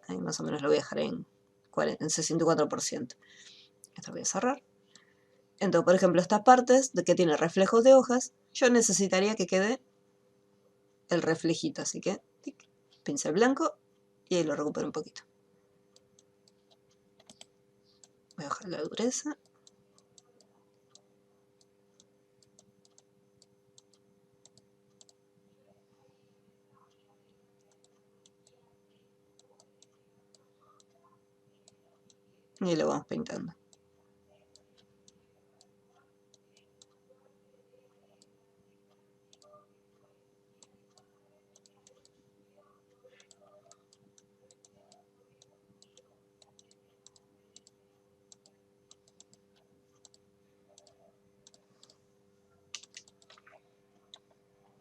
Speaker 1: Ahí más o menos lo voy a dejar en 64%. Esto voy a cerrar. Entonces, por ejemplo, estas partes que tienen reflejos de hojas, yo necesitaría que quede el reflejito. Así que, tic, pincel blanco y ahí lo recupero un poquito. Voy a bajar la dureza. Y lo vamos pintando.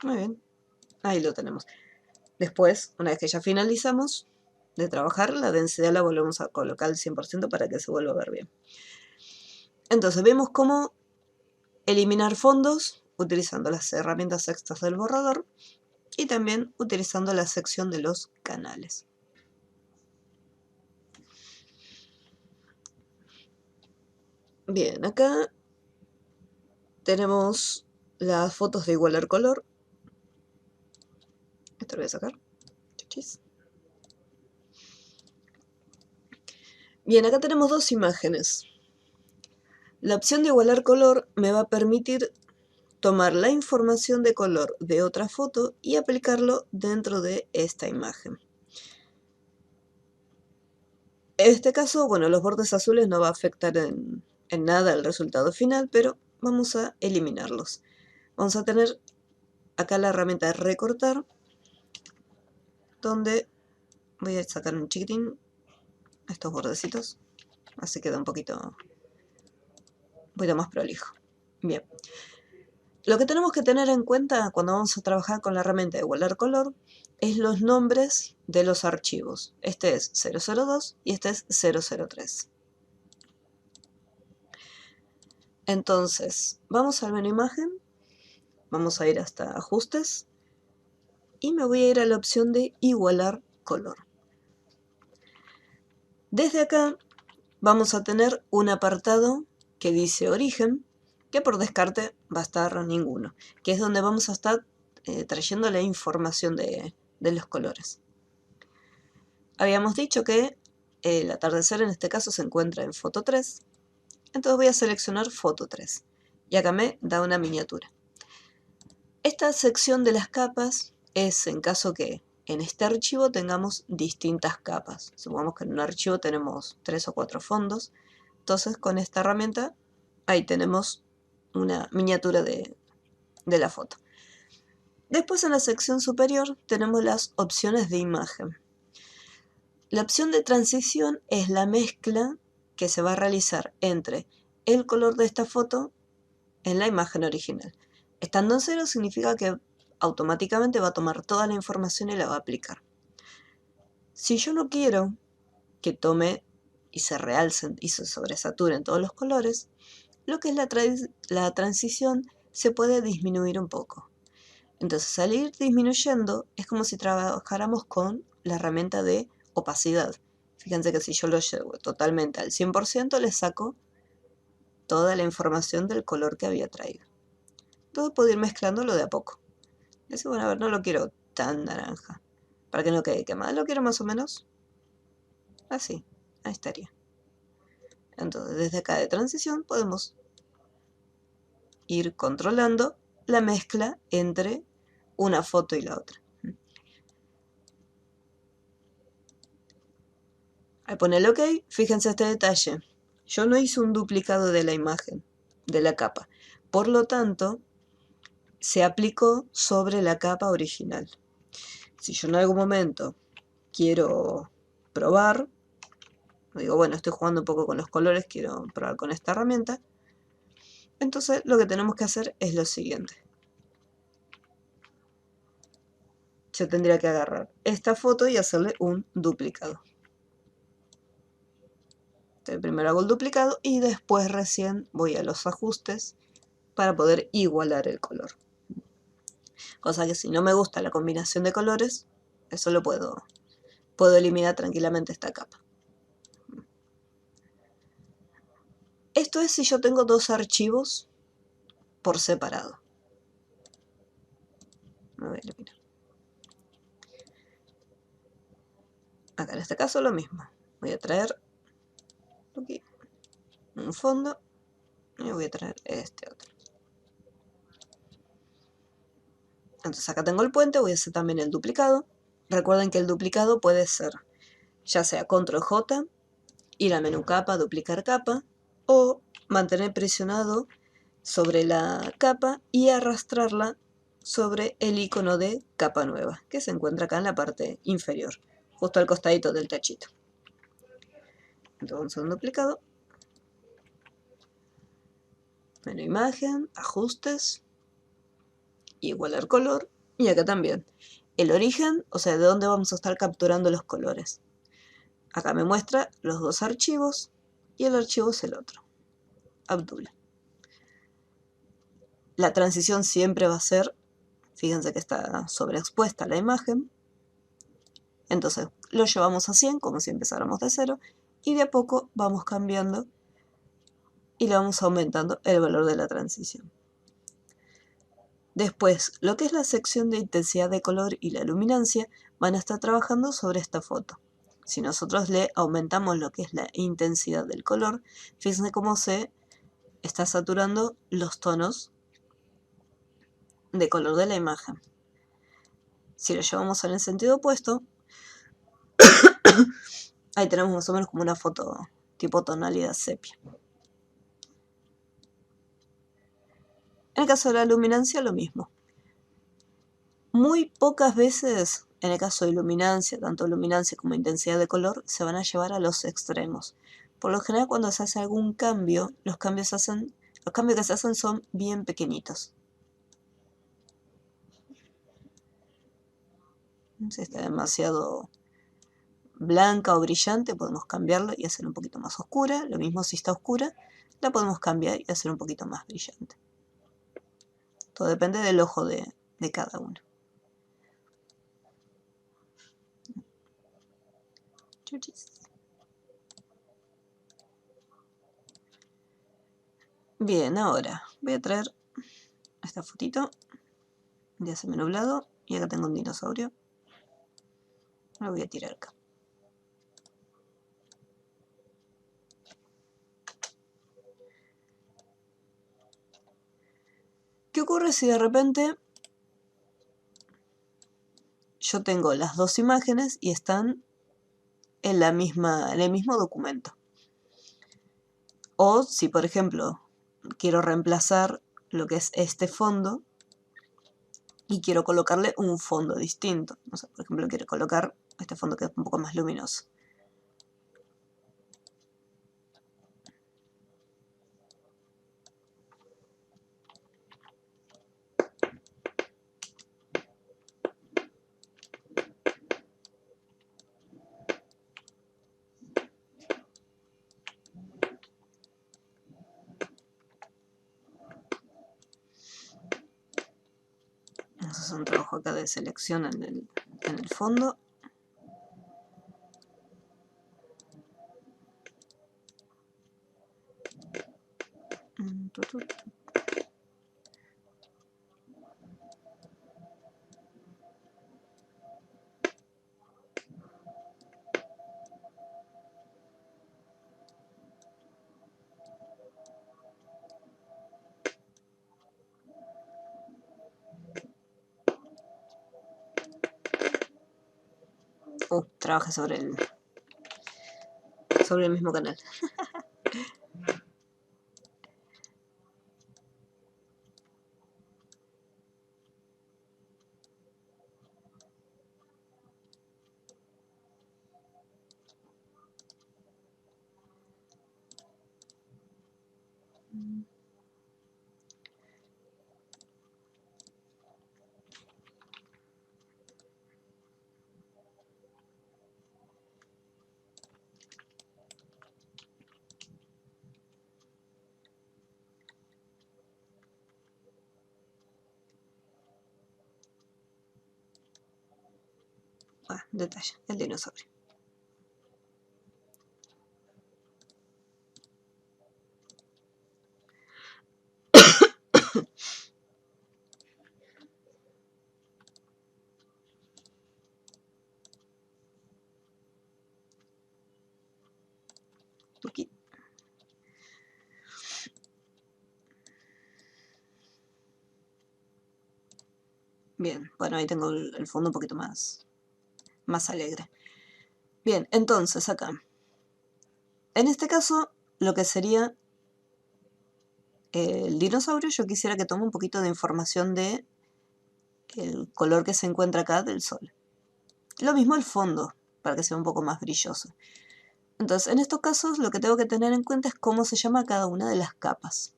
Speaker 1: Muy bien, ahí lo tenemos. Después, una vez que ya finalizamos de trabajar, la densidad la volvemos a colocar al 100% para que se vuelva a ver bien. Entonces vemos cómo eliminar fondos utilizando las herramientas extras del borrador y también utilizando la sección de los canales. Bien, acá tenemos las fotos de igualar color. Esto lo voy a sacar. Chuchis. Bien, acá tenemos dos imágenes. La opción de igualar color me va a permitir tomar la información de color de otra foto y aplicarlo dentro de esta imagen. En este caso, bueno, los bordes azules no va a afectar en nada el resultado final, pero vamos a eliminarlos. Vamos a tener acá la herramienta de recortar, donde voy a sacar un chiquitín. estos bordecitos. Así queda un poquito más prolijo. Bien. Lo que tenemos que tener en cuenta cuando vamos a trabajar con la herramienta de igualar color es los nombres de los archivos. Este es 002 y este es 003. Entonces, vamos al menú imagen, vamos a ir hasta ajustes y me voy a ir a la opción de igualar color. Desde acá vamos a tener un apartado que dice origen, que por descarte va a estar ninguno, que es donde vamos a estar trayendo la información de los colores. Habíamos dicho que el atardecer en este caso se encuentra en foto 3, entonces voy a seleccionar foto 3 y acá me da una miniatura. Esta sección de las capas es en caso que en este archivo tengamos distintas capas. Supongamos que en un archivo tenemos 3 o 4 fondos, entonces con esta herramienta ahí tenemos una miniatura de la foto. Después en la sección superior tenemos las opciones de imagen. La opción de transición es la mezcla que se va a realizar entre el color de esta foto en la imagen original. Estando en 0 significa que automáticamente va a tomar toda la información y la va a aplicar. Si yo no quiero que tome y se realcen y se sobresaturen todos los colores, lo que es la transición se puede disminuir un poco. Entonces, al ir disminuyendo, es como si trabajáramos con la herramienta de opacidad. Fíjense que si yo lo llevo totalmente al 100%, le saco toda la información del color que había traído. Entonces puedo ir mezclándolo de a poco. Decir, bueno, a ver, no lo quiero tan naranja, para que no quede quemado. Lo quiero más o menos así. Ahí estaría. Entonces, desde acá de transición podemos ir controlando la mezcla entre una foto y la otra. Al ponerle OK, fíjense este detalle. Yo no hice un duplicado de la imagen, de la capa. Por lo tanto, se aplicó sobre la capa original. Si yo en algún momento quiero probar, digo, bueno, estoy jugando un poco con los colores, quiero probar con esta herramienta, entonces lo que tenemos que hacer es lo siguiente. Yo tendría que agarrar esta foto y hacerle un duplicado. Entonces, primero hago el duplicado y después recién voy a los ajustes para poder igualar el color. Cosa que si no me gusta la combinación de colores, eso lo puedo eliminar tranquilamente esta capa. Esto es si yo tengo dos archivos por separado. Me voy a eliminar. Acá en este caso lo mismo. Voy a traer aquí un fondo y voy a traer este otro. Entonces acá tengo el puente, voy a hacer también el duplicado. Recuerden que el duplicado puede ser ya sea control J, ir a menú capa, duplicar capa, o mantener presionado sobre la capa y arrastrarla sobre el icono de capa nueva, que se encuentra acá en la parte inferior, justo al costadito del tachito. Entonces un duplicado, menú imagen, ajustes, igualar color, y acá también el origen, o sea, de dónde vamos a estar capturando los colores. Acá me muestra los dos archivos y el archivo es el otro, Abdul. La transición siempre va a ser, fíjense que está sobreexpuesta la imagen, entonces lo llevamos a 100 como si empezáramos de 0 y de a poco vamos cambiando y le vamos aumentando el valor de la transición. Después, lo que es la sección de intensidad de color y la luminancia van a estar trabajando sobre esta foto. Si nosotros le aumentamos lo que es la intensidad del color, fíjense cómo se está saturando los tonos de color de la imagen. Si lo llevamos en el sentido opuesto, ahí tenemos más o menos como una foto tipo tonalidad sepia. En el caso de la luminancia, lo mismo. Muy pocas veces en el caso de luminancia, tanto luminancia como intensidad de color, se van a llevar a los extremos. Por lo general, cuando se hace algún cambio, los cambios que se hacen son bien pequeñitos. Si está demasiado blanca o brillante, podemos cambiarla y hacer un poquito más oscura. Lo mismo si está oscura, la podemos cambiar y hacer un poquito más brillante. Todo depende del ojo de cada uno. Bien, ahora voy a traer esta fotito de semi nublado y acá tengo un dinosaurio. Lo voy a tirar acá. ¿Qué ocurre si de repente yo tengo las dos imágenes y están en el mismo documento? O si, por ejemplo, quiero reemplazar lo que es este fondo y quiero colocarle un fondo distinto. No sé, por ejemplo, quiero colocar este fondo que es un poco más luminoso. Vamos a hacer un trabajo acá de selección en el fondo. Trabajé sobre el mismo canal. Detalle, el dinosaurio. Tuki. Bien, bueno, ahí tengo el fondo un poquito más alegre. Bien, entonces acá. En este caso, lo que sería el dinosaurio, yo quisiera que tome un poquito de información de el color que se encuentra acá del sol. Lo mismo el fondo, para que sea un poco más brilloso. Entonces, en estos casos, lo que tengo que tener en cuenta es cómo se llama cada una de las capas.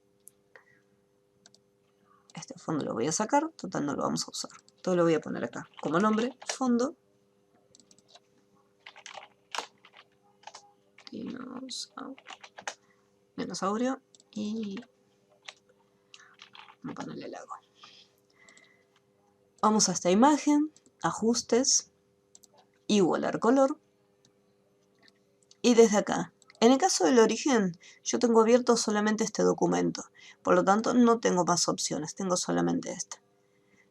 Speaker 1: Este fondo lo voy a sacar, total no lo vamos a usar. Todo lo voy a poner acá como nombre, fondo. Dinosaurio y vamos a ponerle lago. Vamos a esta imagen, ajustes, igualar color. Y desde acá, en el caso del origen, yo tengo abierto solamente este documento. Por lo tanto, no tengo más opciones, tengo solamente esta.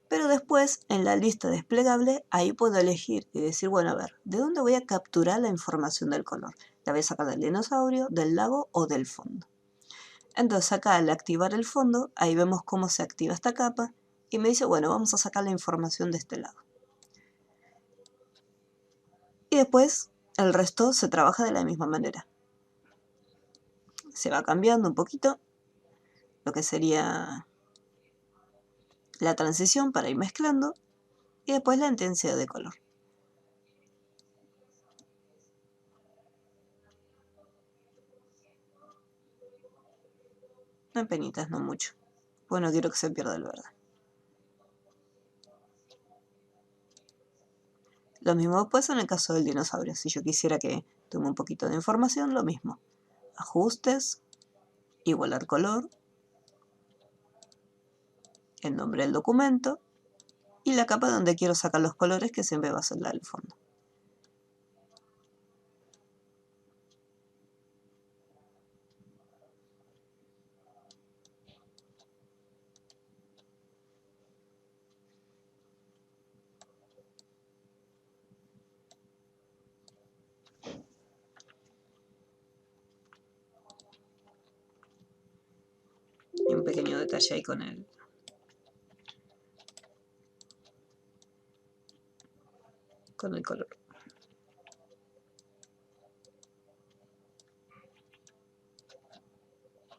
Speaker 1: Pero después, en la lista desplegable, ahí puedo elegir y decir, bueno, a ver, ¿de dónde voy a capturar la información del color? ¿La voy a sacar del dinosaurio, del lago o del fondo? Entonces acá al activar el fondo, ahí vemos cómo se activa esta capa y me dice, bueno, vamos a sacar la información de este lado. Y después el resto se trabaja de la misma manera. Se va cambiando un poquito lo que sería la transición para ir mezclando y después la intensidad de color. Apenitas, no mucho. Bueno, quiero que se pierda el verde. Lo mismo después en el caso del dinosaurio. Si yo quisiera que tome un poquito de información, lo mismo. Ajustes, igualar color, el nombre del documento y la capa donde quiero sacar los colores, que siempre va a ser la del fondo. Y un pequeño detalle ahí con el color.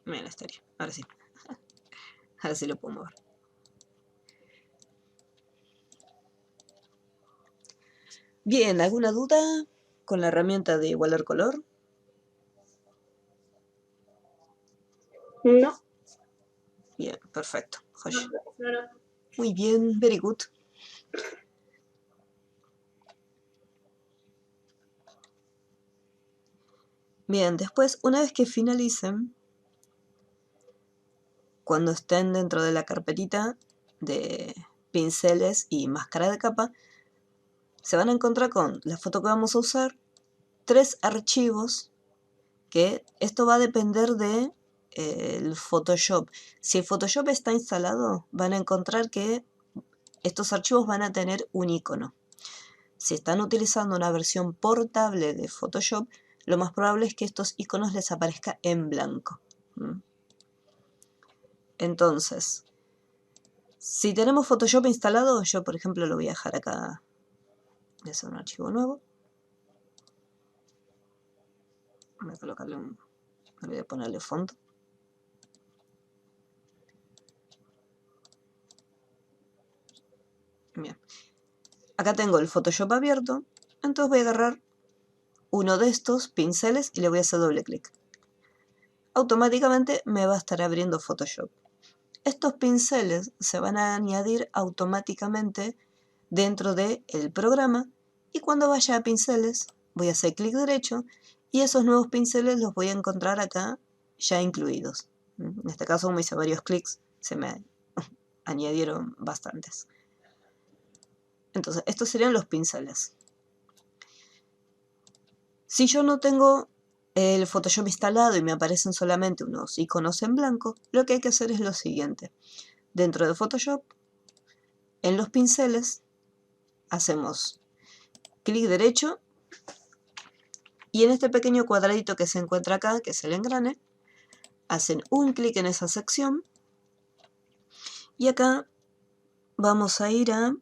Speaker 1: Miren, estaría. Ahora sí. Ahora sí lo puedo mover. Bien, ¿alguna duda con la herramienta de igualar color?
Speaker 2: No.
Speaker 1: Bien, perfecto. Joya.
Speaker 2: No.
Speaker 1: Muy bien, very good. Bien, después, una vez que finalicen, cuando estén dentro de la carpetita de pinceles y máscara de capa, se van a encontrar con la foto que vamos a usar, 3 archivos, que esto va a depender de el Photoshop. Si el Photoshop está instalado, van a encontrar que estos archivos van a tener un icono. Si están utilizando una versión portable de Photoshop, lo más probable es que estos iconos les aparezca en blanco. Entonces, si tenemos Photoshop instalado, yo por ejemplo lo voy a dejar acá. Voy a hacer un archivo nuevo. Voy a colocarle voy a ponerle fondo. Bien. Acá tengo el Photoshop abierto, entonces voy a agarrar uno de estos pinceles y le voy a hacer doble clic. Automáticamente me va a estar abriendo Photoshop. Estos pinceles se van a añadir automáticamente dentro del programa y cuando vaya a pinceles voy a hacer clic derecho y esos nuevos pinceles los voy a encontrar acá ya incluidos. En este caso, como hice varios clics, se me añadieron bastantes. Entonces, estos serían los pinceles. Si yo no tengo el Photoshop instalado y me aparecen solamente unos iconos en blanco, lo que hay que hacer es lo siguiente. Dentro de Photoshop, en los pinceles, hacemos clic derecho y en este pequeño cuadradito que se encuentra acá, que es el engrane, hacen un clic en esa sección y acá vamos a ir a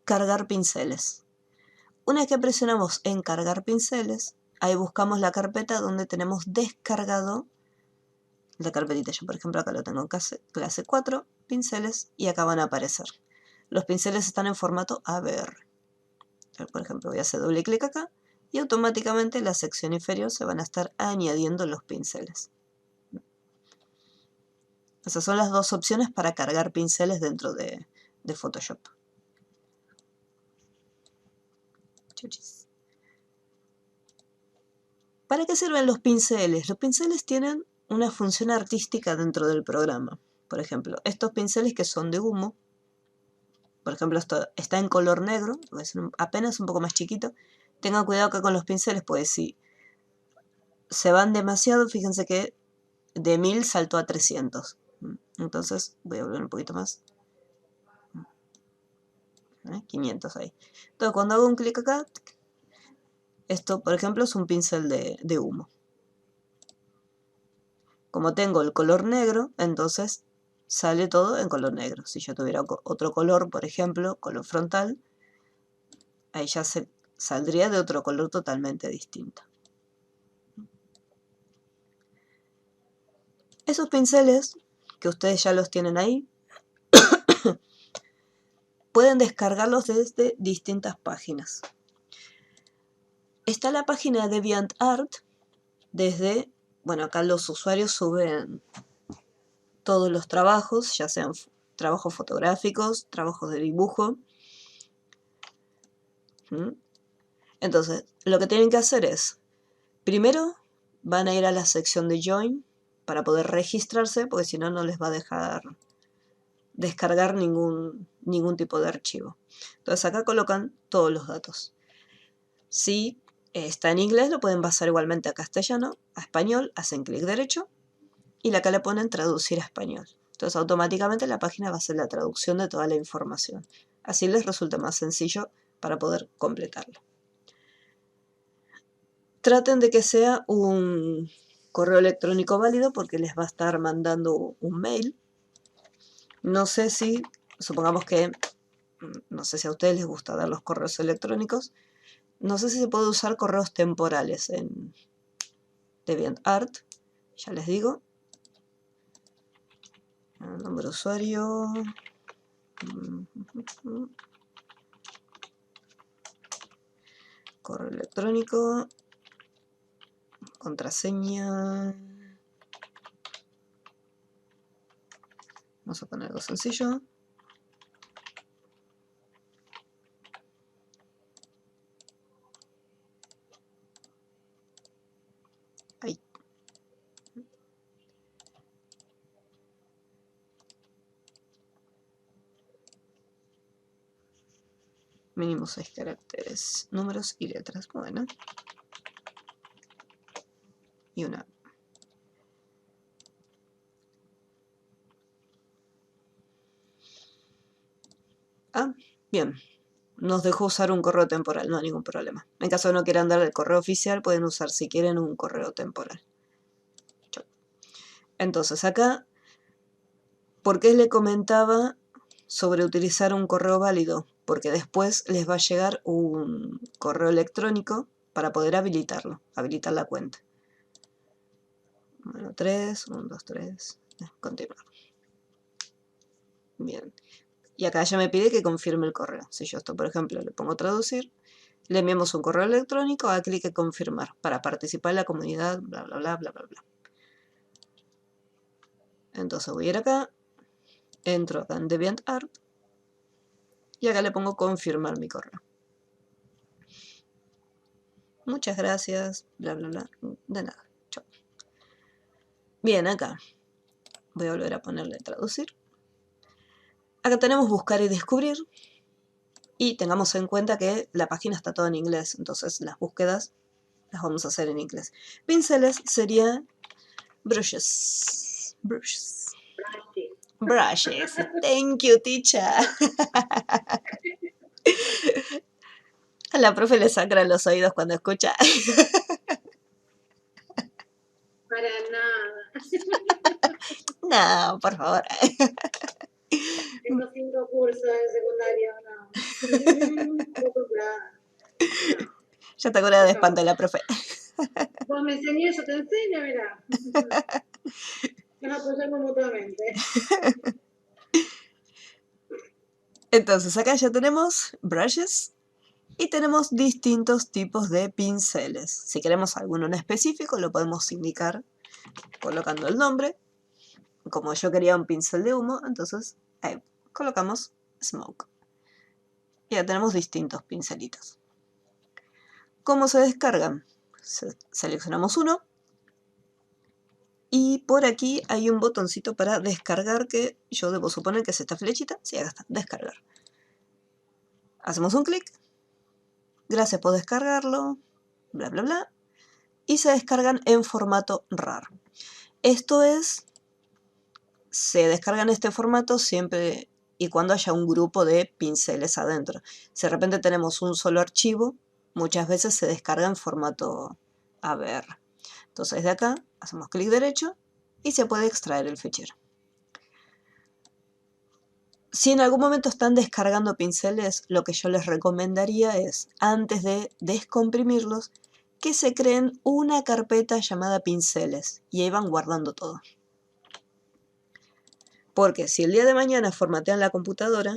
Speaker 1: cargar pinceles. Una vez que presionamos en cargar pinceles, ahí buscamos la carpeta donde tenemos descargado la carpetita. Yo por ejemplo acá lo tengo en clase 4, pinceles, y acá van a aparecer. Los pinceles están en formato ABR. Por ejemplo voy a hacer doble clic acá y automáticamente en la sección inferior se van a estar añadiendo los pinceles. Esas son las dos opciones para cargar pinceles dentro de Photoshop. Chuchis. ¿Para qué sirven los pinceles? Los pinceles tienen una función artística dentro del programa. Por ejemplo, estos pinceles que son de humo, por ejemplo, esto está en color negro, es apenas un poco más chiquito. Tengan cuidado acá con los pinceles, pues si se van demasiado, fíjense que de 1000 saltó a 300. Entonces voy a volver un poquito más. 500 ahí. Entonces cuando hago un clic acá, esto por ejemplo es un pincel de humo. Como tengo el color negro, entonces sale todo en color negro. Si yo tuviera otro color, por ejemplo, color frontal, ahí ya saldría de otro color totalmente distinto. Esos pinceles, que ustedes ya los tienen ahí, pueden descargarlos desde distintas páginas. Está la página de DeviantArt, desde, bueno, acá los usuarios suben todos los trabajos, ya sean trabajos fotográficos, trabajos de dibujo. Entonces, lo que tienen que hacer es, primero van a ir a la sección de Join para poder registrarse, porque si no, no les va a dejar descargar ningún tipo de archivo. Entonces acá colocan todos los datos. Si está en inglés, lo pueden pasar igualmente a castellano, a español, hacen clic derecho y acá le ponen traducir a español. Entonces automáticamente la página va a hacer la traducción de toda la información. Así les resulta más sencillo para poder completarlo. Traten de que sea un correo electrónico válido porque les va a estar mandando un mail. No sé si, supongamos que, no sé si a ustedes les gusta dar los correos electrónicos, no sé si se puede usar correos temporales en DeviantArt, ya les digo. Nombre de usuario. Correo electrónico. Contraseña. Vamos a poner algo sencillo. Ahí. Mínimo 6 caracteres, números y letras. Bueno. Y una. Ah, bien. Nos dejó usar un correo temporal, no hay ningún problema. En caso de no quieran dar el correo oficial, pueden usar si quieren un correo temporal. Entonces acá, ¿por qué le comentaba sobre utilizar un correo válido? Porque después les va a llegar un correo electrónico para poder habilitarlo, habilitar la cuenta. Bueno, 3, 1, 2, 3, continuar. Bien. Y acá ya me pide que confirme el correo. Si yo esto, por ejemplo, le pongo traducir, le enviamos un correo electrónico, haga clic en confirmar para participar en la comunidad, bla, bla, bla, bla, bla, bla. Entonces voy a ir acá, entro acá en DeviantArt y acá le pongo confirmar mi correo. Muchas gracias, bla, bla, bla, de nada, chao. Bien, acá voy a volver a ponerle traducir. Acá tenemos buscar y descubrir. Y tengamos en cuenta que la página está toda en inglés, entonces las búsquedas las vamos a hacer en inglés. Pinceles sería brushes. Brushes. Brushes. Thank you, teacher. A la profe le sangran los oídos cuando escucha.
Speaker 2: Para nada.
Speaker 1: No, por favor.
Speaker 2: Tengo 5 cursos de secundario, no. No.
Speaker 1: Ya te acuerdas de espanto de la profe.
Speaker 2: Vos me enseñás, yo te enseño, mirá. Nos apoyamos mutuamente.
Speaker 1: Entonces acá ya tenemos brushes y tenemos distintos tipos de pinceles. Si queremos alguno en específico lo podemos indicar colocando el nombre. Como yo quería un pincel de humo, entonces ahí colocamos smoke. Y ya tenemos distintos pincelitos. ¿Cómo se descargan? Seleccionamos uno. Y por aquí hay un botoncito para descargar que yo debo suponer que es esta flechita. Sí, acá está, descargar. Hacemos un clic. Gracias por descargarlo. Bla, bla, bla. Y se descargan en formato RAR. Esto es, se descarga en este formato siempre y cuando haya un grupo de pinceles adentro. Si de repente tenemos un solo archivo, muchas veces se descarga en formato ABR. Entonces de acá hacemos clic derecho y se puede extraer el fichero. Si en algún momento están descargando pinceles, lo que yo les recomendaría es, antes de descomprimirlos, que se creen una carpeta llamada pinceles y ahí van guardando todo. Porque si el día de mañana formatean la computadora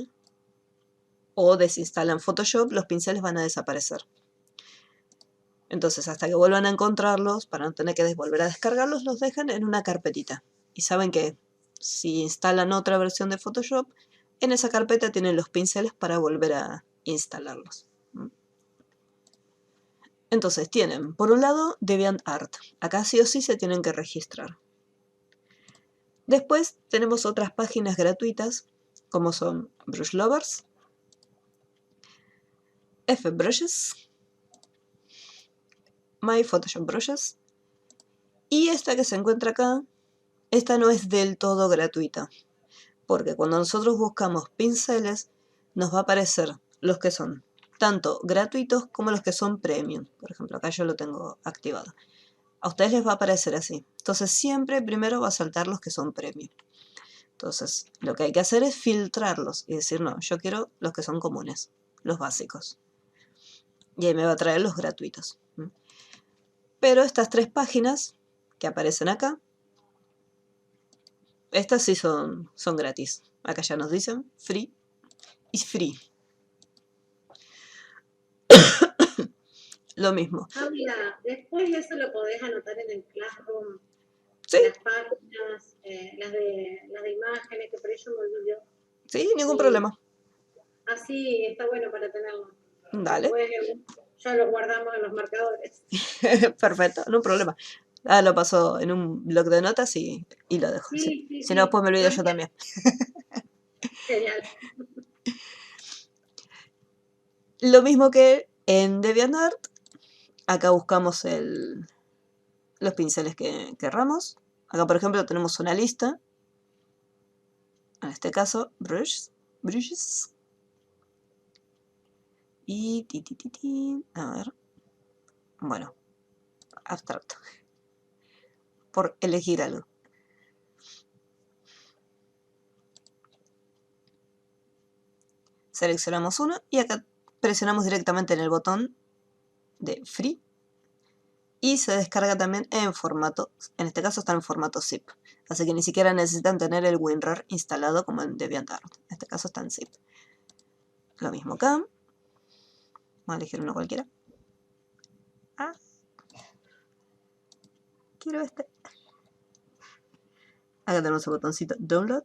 Speaker 1: o desinstalan Photoshop, los pinceles van a desaparecer. Entonces, hasta que vuelvan a encontrarlos, para no tener que volver a descargarlos, los dejan en una carpetita. Y saben que si instalan otra versión de Photoshop, en esa carpeta tienen los pinceles para volver a instalarlos. Entonces tienen, por un lado, DeviantArt. Acá sí o sí se tienen que registrar. Después tenemos otras páginas gratuitas, como son Brush Lovers, FBrushes, My Photoshop Brushes, y esta que se encuentra acá, esta no es del todo gratuita, porque cuando nosotros buscamos pinceles, nos va a aparecer los que son tanto gratuitos como los que son premium. Por ejemplo, acá yo lo tengo activado. A ustedes les va a aparecer así. Entonces siempre primero va a saltar los que son premium. Entonces lo que hay que hacer es filtrarlos y decir, no, yo quiero los que son comunes, los básicos. Y ahí me va a traer los gratuitos. Pero estas tres páginas que aparecen acá, estas sí son gratis. Acá ya nos dicen free is free. Lo mismo.
Speaker 2: Ah, mira, después eso lo podés anotar en el Classroom,
Speaker 1: Sí,
Speaker 2: las páginas, las de imágenes, que por ello me olvido.
Speaker 1: sí, ningún
Speaker 2: Y
Speaker 1: problema.
Speaker 2: así está bueno para tenerlo.
Speaker 1: Dale.
Speaker 2: Después ya lo guardamos en los marcadores.
Speaker 1: Perfecto, no problema. Ah, lo paso en un bloc de notas y lo dejo.
Speaker 2: Sí, sí,
Speaker 1: Si no,
Speaker 2: sí.
Speaker 1: después me olvido yo también.
Speaker 2: Genial.
Speaker 1: Lo mismo que en DeviantArt, acá buscamos los pinceles que querramos. Acá, por ejemplo, tenemos una lista. En este caso, brushes. Y a ver. Bueno, abstracto. Por elegir algo. Seleccionamos uno y acá presionamos directamente en el botón de Free. Y se descarga también en formato, en este caso está en formato zip. Así que ni siquiera necesitan tener el WinRAR instalado como en DeviantArt. En este caso está en zip. Lo mismo acá. Vamos a elegir uno cualquiera. Ah, quiero este. Acá tenemos el botoncito Download.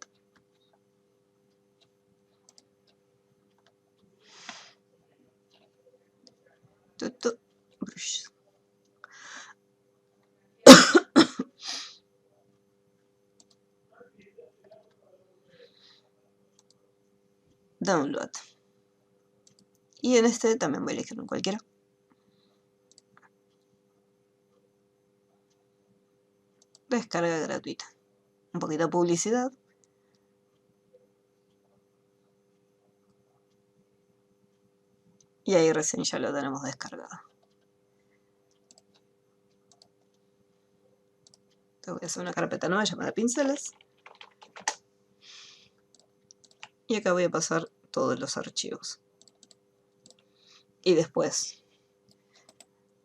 Speaker 1: Brush. Download. Y en este también voy a elegir uno cualquiera. Descarga gratuita. Un poquito de publicidad. Y ahí recién ya lo tenemos descargado. Te voy a hacer una carpeta nueva llamada pinceles. Y acá voy a pasar todos los archivos. Y después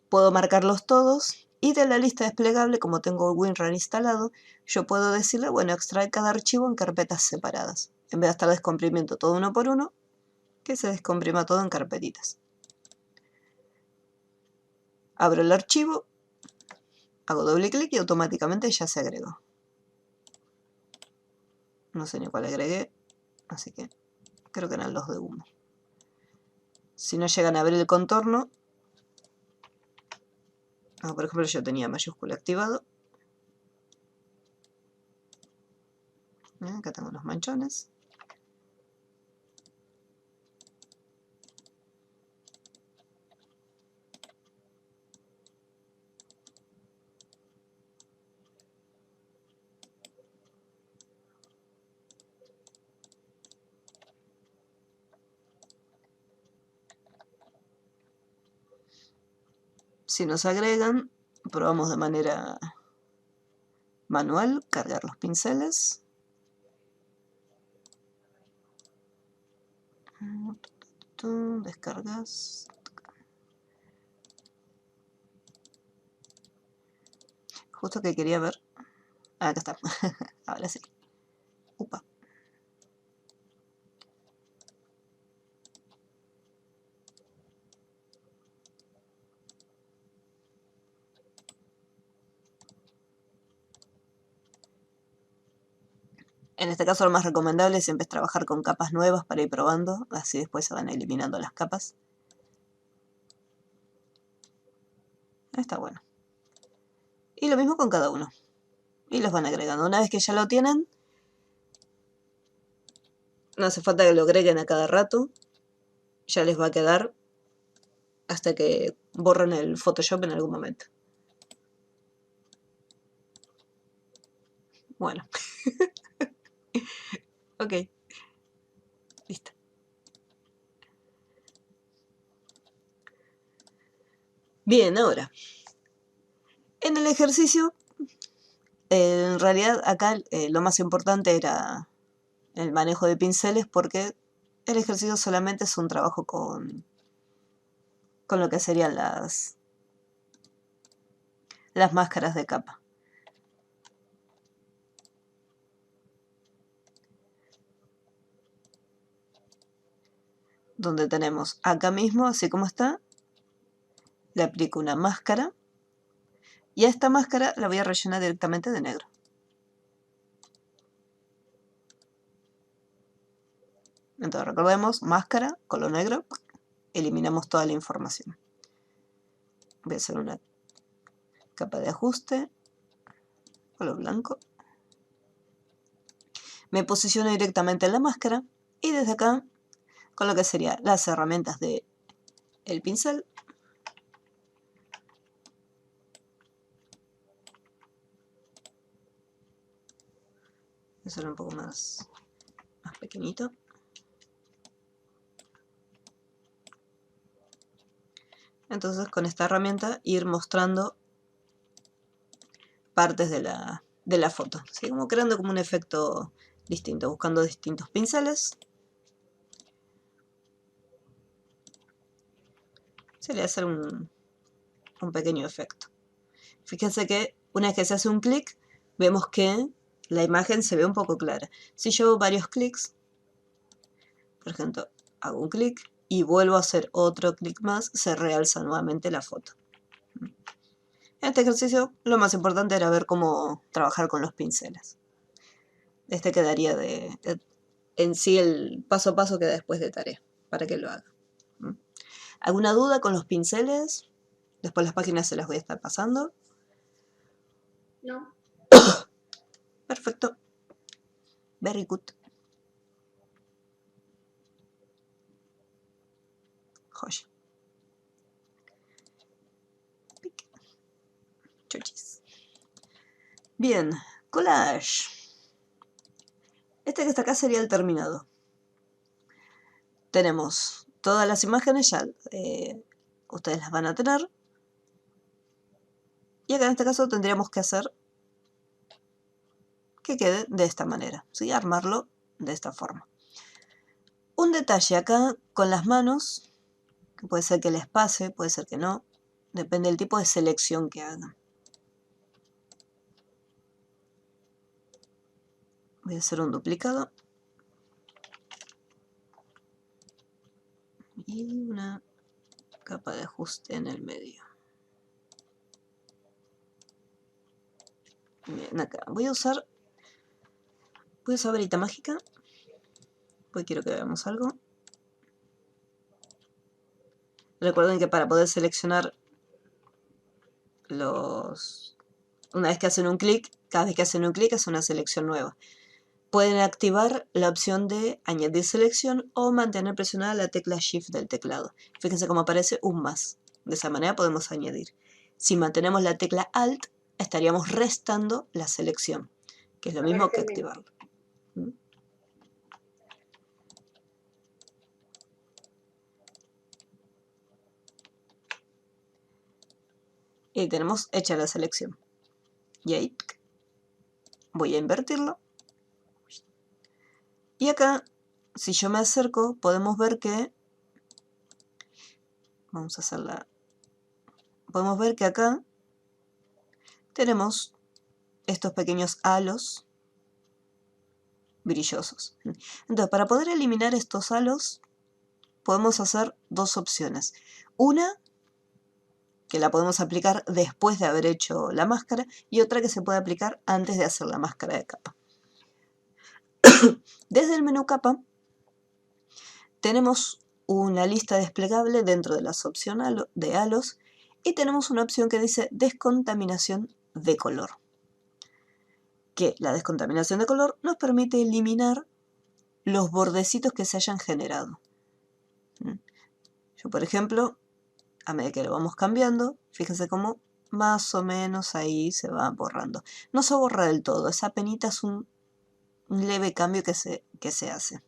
Speaker 1: puedo marcarlos todos. Y de la lista desplegable, como tengo el WinRAR instalado, yo puedo decirle, bueno, extraer cada archivo en carpetas separadas. En vez de estar descomprimiendo todo uno por uno, que se descomprima todo en carpetitas. Abro el archivo, hago doble clic y automáticamente ya se agregó. No sé ni cuál agregué, así que creo que eran los de humo. Si no llegan a ver el contorno, por ejemplo yo tenía mayúscula activado. Acá tengo unos manchones. Si nos agregan, probamos de manera manual cargar los pinceles. Descargas. Justo que quería ver. Acá está. Ahora sí. Upa. En este caso lo más recomendable siempre es trabajar con capas nuevas para ir probando, así después se van eliminando las capas. Está bueno. Y lo mismo con cada uno. Y los van agregando. Una vez que ya lo tienen, no hace falta que lo agreguen a cada rato. Ya les va a quedar hasta que borren el Photoshop en algún momento. Bueno. Ok. Listo. Bien, ahora. En el ejercicio, en realidad acá lo más importante era el manejo de pinceles porque el ejercicio solamente es un trabajo con lo que serían las máscaras de capa. Donde tenemos acá mismo, así como está, le aplico una máscara y a esta máscara la voy a rellenar directamente de negro. Entonces recordemos, máscara, color negro, eliminamos toda la información. Voy a hacer una capa de ajuste, color blanco. Me posiciono directamente en la máscara y desde acá, con lo que serían las herramientas del pincel, voy a hacer un poco más pequeñito. Entonces con esta herramienta ir mostrando partes de la foto, ¿sí? Como creando como un efecto distinto, buscando distintos pinceles. Se le hace un pequeño efecto. Fíjense que una vez que se hace un clic, vemos que la imagen se ve un poco clara. Si yo hago varios clics, por ejemplo, hago un clic y vuelvo a hacer otro clic más, se realza nuevamente la foto. En este ejercicio lo más importante era ver cómo trabajar con los pinceles. Este quedaría en sí el paso a paso queda después de tarea, para que lo haga. ¿Alguna duda con los pinceles? Después las páginas se las voy a estar pasando.
Speaker 2: No.
Speaker 1: Perfecto. Very good. Joya. Chuchis. Bien, collage. Este que está acá sería el terminado. Tenemos todas las imágenes, ya ustedes las van a tener. Y acá en este caso tendríamos que hacer que quede de esta manera, ¿sí? Armarlo de esta forma. Un detalle acá con las manos, que puede ser que les pase, puede ser que no, depende del tipo de selección que hagan. Voy a hacer un duplicado. Y una capa de ajuste en el medio. Bien, acá voy a usar varita mágica, porque quiero que veamos algo. Recuerden que para poder seleccionar una vez que hacen un clic, cada vez que hacen un clic es una selección nueva. Pueden activar la opción de añadir selección o mantener presionada la tecla Shift del teclado. Fíjense cómo aparece un más. De esa manera podemos añadir. Si mantenemos la tecla Alt, estaríamos restando la selección, que es lo mismo que activarlo. Y tenemos hecha la selección. Y ahí voy a invertirlo. Y acá, si yo me acerco, podemos ver que... Vamos a hacerla... Podemos ver que acá tenemos estos pequeños halos brillosos. Entonces, para poder eliminar estos halos, podemos hacer dos opciones. Una, que la podemos aplicar después de haber hecho la máscara, y otra que se puede aplicar antes de hacer la máscara de capa. Desde el menú capa tenemos una lista desplegable dentro de las opciones de halos y tenemos una opción que dice descontaminación de color. Que la descontaminación de color nos permite eliminar los bordecitos que se hayan generado. Yo, por ejemplo, a medida que lo vamos cambiando, fíjense cómo más o menos ahí se va borrando. No se borra del todo, esa penita es un leve cambio que se hace.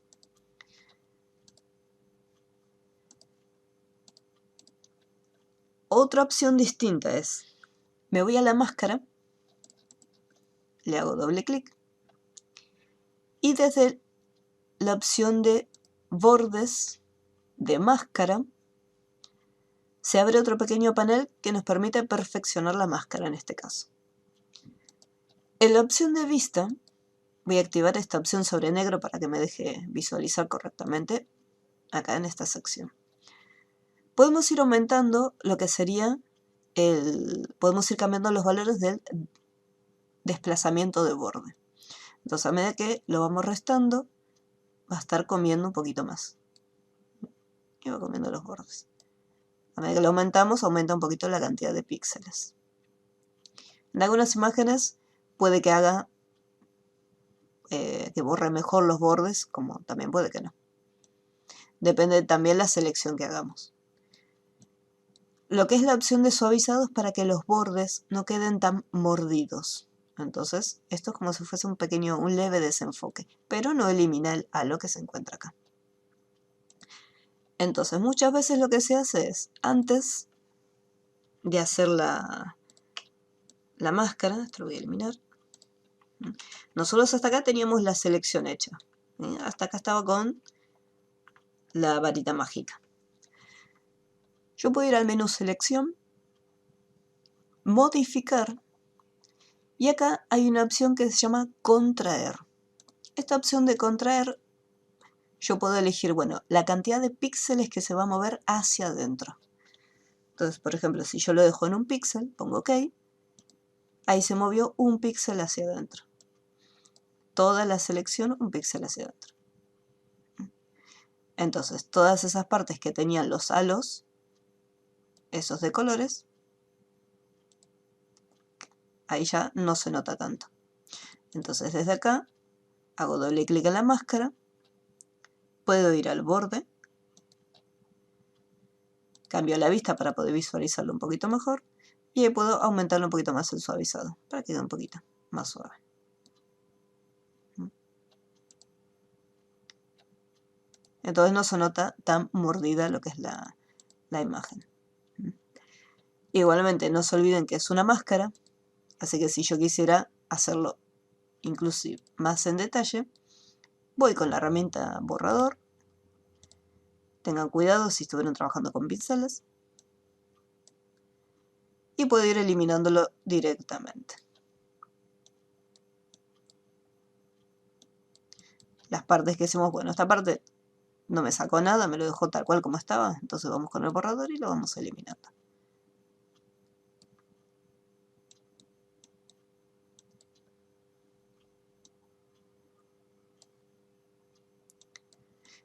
Speaker 1: Otra opción distinta es, me voy a la máscara, le hago doble clic y desde la opción de bordes de máscara se abre otro pequeño panel que nos permite perfeccionar la máscara en este caso. En la opción de vista voy a activar esta opción sobre negro para que me deje visualizar correctamente acá en esta sección. Podemos ir aumentando lo que sería podemos ir cambiando los valores del desplazamiento de borde. Entonces a medida que lo vamos restando va a estar comiendo un poquito más. Y va comiendo los bordes. A medida que lo aumentamos, aumenta un poquito la cantidad de píxeles. En algunas imágenes puede que haga que borre mejor los bordes, como también puede que no. Depende también la selección que hagamos. Lo que es la opción de suavizado es para que los bordes no queden tan mordidos. Entonces, esto es como si fuese un leve desenfoque, pero no elimina el halo que se encuentra acá. Entonces, muchas veces lo que se hace es, antes de hacer la máscara, esto lo voy a eliminar, nosotros hasta acá teníamos la selección hecha. Hasta acá estaba con la varita mágica. Yo puedo ir al menú selección, modificar, y acá hay una opción que se llama contraer. Esta opción de contraer, yo puedo elegir, bueno, la cantidad de píxeles que se va a mover hacia adentro. Entonces, por ejemplo, si yo lo dejo en un píxel, pongo OK, ahí se movió un píxel hacia adentro. Toda la selección, un píxel hacia adentro. Entonces, todas esas partes que tenían los halos, esos de colores, ahí ya no se nota tanto. Entonces, desde acá, hago doble clic en la máscara, puedo ir al borde, cambio la vista para poder visualizarlo un poquito mejor, y ahí puedo aumentarlo un poquito más el suavizado, para que quede un poquito más suave. Entonces no se nota tan mordida lo que es la imagen. Igualmente no se olviden que es una máscara, así que si yo quisiera hacerlo inclusive más en detalle, voy con la herramienta borrador. Tengan cuidado si estuvieron trabajando con pinceles. Y puedo ir eliminándolo directamente. Las partes que hicimos, bueno, esta parte no me sacó nada, me lo dejó tal cual como estaba, entonces vamos con el borrador y lo vamos eliminando.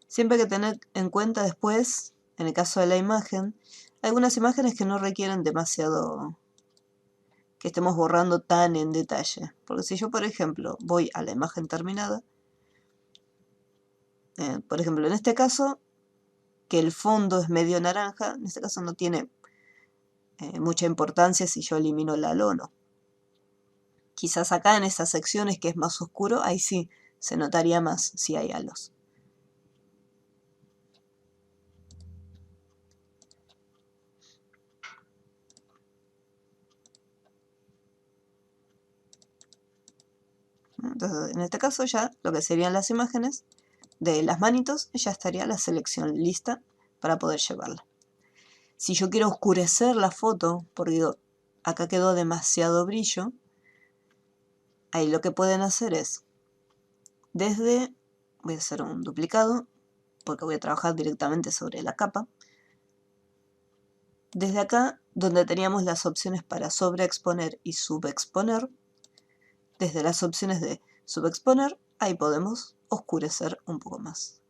Speaker 1: Siempre hay que tener en cuenta después, en el caso de la imagen, algunas imágenes que no requieren demasiado que estemos borrando tan en detalle. Porque si yo, por ejemplo, voy a la imagen terminada, por ejemplo, en este caso, que el fondo es medio naranja, en este caso no tiene mucha importancia si yo elimino el halo o no. Quizás acá en estas secciones que es más oscuro, ahí sí se notaría más si hay halos. Entonces, en este caso ya lo que serían las imágenes de las manitos, ya estaría la selección lista para poder llevarla. Si yo quiero oscurecer la foto, porque digo, acá quedó demasiado brillo, ahí lo que pueden hacer es, voy a hacer un duplicado, porque voy a trabajar directamente sobre la capa. Desde acá, donde teníamos las opciones para sobreexponer y subexponer, desde las opciones de subexponer, ahí podemos oscurecer un poco más.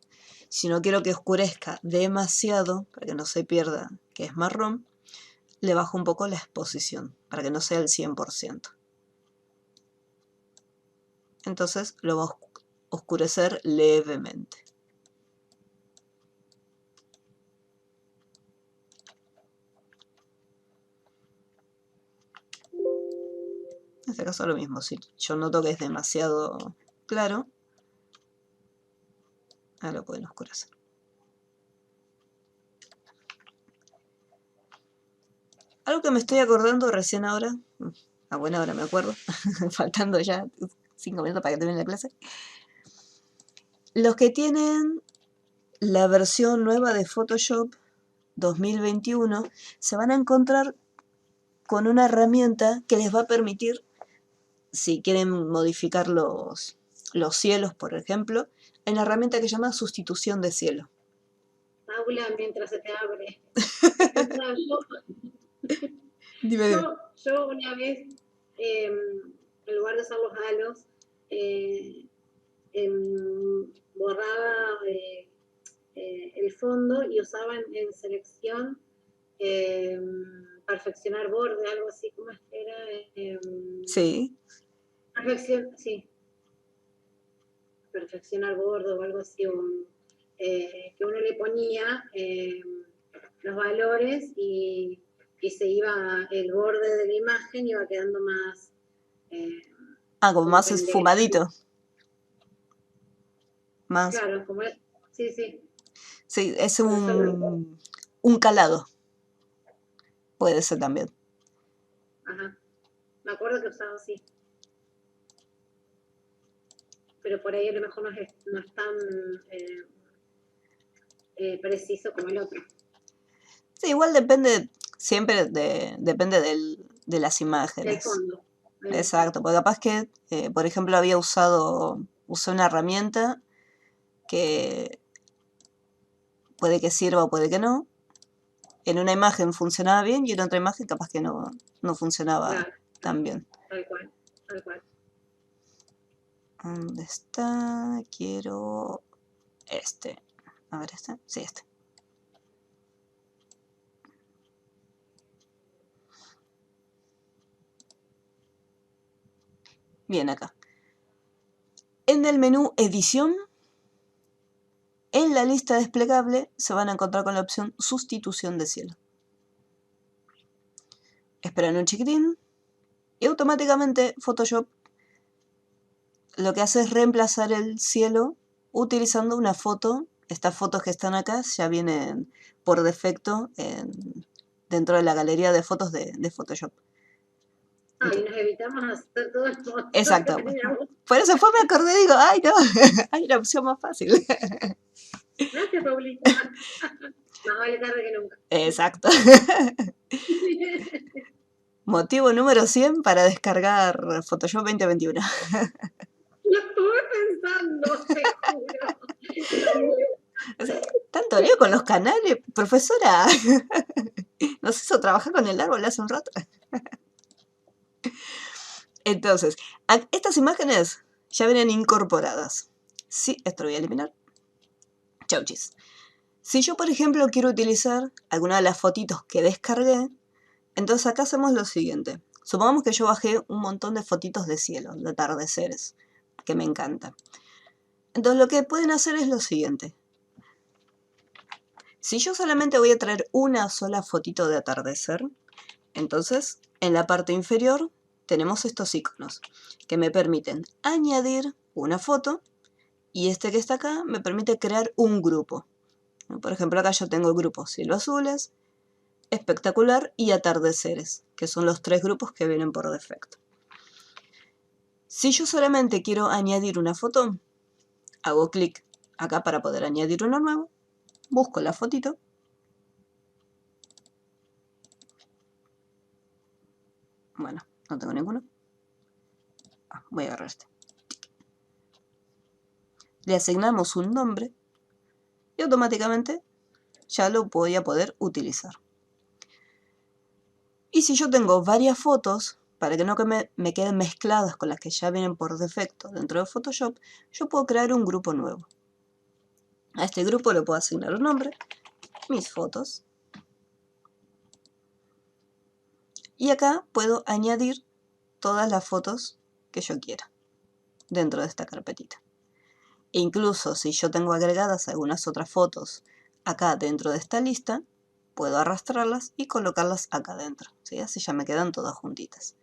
Speaker 1: Si no quiero que oscurezca demasiado, para que no se pierda que es marrón, le bajo un poco la exposición, para que no sea el 100%. Entonces lo voy a oscurecer levemente. En este caso lo mismo, si yo noto que es demasiado claro, ahora lo pueden oscurecer. Algo que me estoy acordando recién ahora, a buena hora me acuerdo, faltando ya 5 minutos para que termine la clase. Los que tienen la versión nueva de Photoshop 2021 se van a encontrar con una herramienta que les va a permitir, si quieren modificar los cielos, por ejemplo, hay una herramienta que se llama sustitución de cielo.
Speaker 2: Paula, mientras se te abre.
Speaker 1: Dime.
Speaker 2: Yo una vez, en lugar de usar los halos, borraba el fondo y usaba en selección perfeccionar borde, algo así como era.
Speaker 1: Sí.
Speaker 2: Sí. Perfeccionar borde o algo así, que uno le ponía los valores y se iba, el borde de la imagen iba quedando más...
Speaker 1: como más esfumadito. Más.
Speaker 2: Claro, como es, sí, sí.
Speaker 1: Sí, es un calado. Puede ser también.
Speaker 2: Ajá. Me acuerdo que usaba así. Pero por ahí a lo mejor no es tan preciso como el otro.
Speaker 1: Sí, igual depende, siempre depende de las imágenes.
Speaker 2: Del fondo.
Speaker 1: Exacto, porque capaz que, por ejemplo, usé una herramienta que puede que sirva o puede que no. En una imagen funcionaba bien y en otra imagen capaz que no funcionaba tan bien.
Speaker 2: Tal cual, tal cual.
Speaker 1: ¿Dónde está? Quiero este. A ver, este. Sí, este. Bien, acá. En el menú Edición, en la lista desplegable se van a encontrar con la opción Sustitución de cielo. Esperan un chiquitín y automáticamente Photoshop lo que hace es reemplazar el cielo utilizando una foto. Estas fotos que están acá ya vienen por defecto dentro de la galería de fotos de Photoshop.
Speaker 2: Y nos evitamos hacer todo esto.
Speaker 1: Exacto. Por eso después me acordé y digo, ay no, hay una opción más fácil.
Speaker 2: Gracias, Paulita. Más vale tarde que nunca.
Speaker 1: Exacto. Motivo número 100 para descargar Photoshop 2021.
Speaker 2: Lo estuve pensando, te juro.
Speaker 1: O sea, tanto lío con los canales, profesora. Nos hizo trabajar con el árbol hace un rato. Entonces, estas imágenes ya vienen incorporadas. Sí, esto lo voy a eliminar. Chau, chis. Si yo, por ejemplo, quiero utilizar alguna de las fotitos que descargué, entonces acá hacemos lo siguiente. Supongamos que yo bajé un montón de fotitos de cielo, de atardeceres, que me encanta. Entonces lo que pueden hacer es lo siguiente. Si yo solamente voy a traer una sola fotito de atardecer, entonces en la parte inferior tenemos estos iconos que me permiten añadir una foto y este que está acá me permite crear un grupo. Por ejemplo, acá yo tengo el grupo cielo azules, espectacular y atardeceres, que son los 3 grupos que vienen por defecto. Si yo solamente quiero añadir una foto, hago clic acá para poder añadir uno nuevo, busco la fotito, bueno, no tengo ninguno, voy a agarrar este. Le asignamos un nombre y automáticamente ya lo voy a poder utilizar. Y si yo tengo varias fotos, para que no me queden mezcladas con las que ya vienen por defecto dentro de Photoshop, yo puedo crear un grupo nuevo. A este grupo le puedo asignar un nombre, mis fotos. Y acá puedo añadir todas las fotos que yo quiera dentro de esta carpetita. E incluso si yo tengo agregadas algunas otras fotos acá dentro de esta lista, puedo arrastrarlas y colocarlas acá dentro, ¿sí? Así ya me quedan todas juntitas.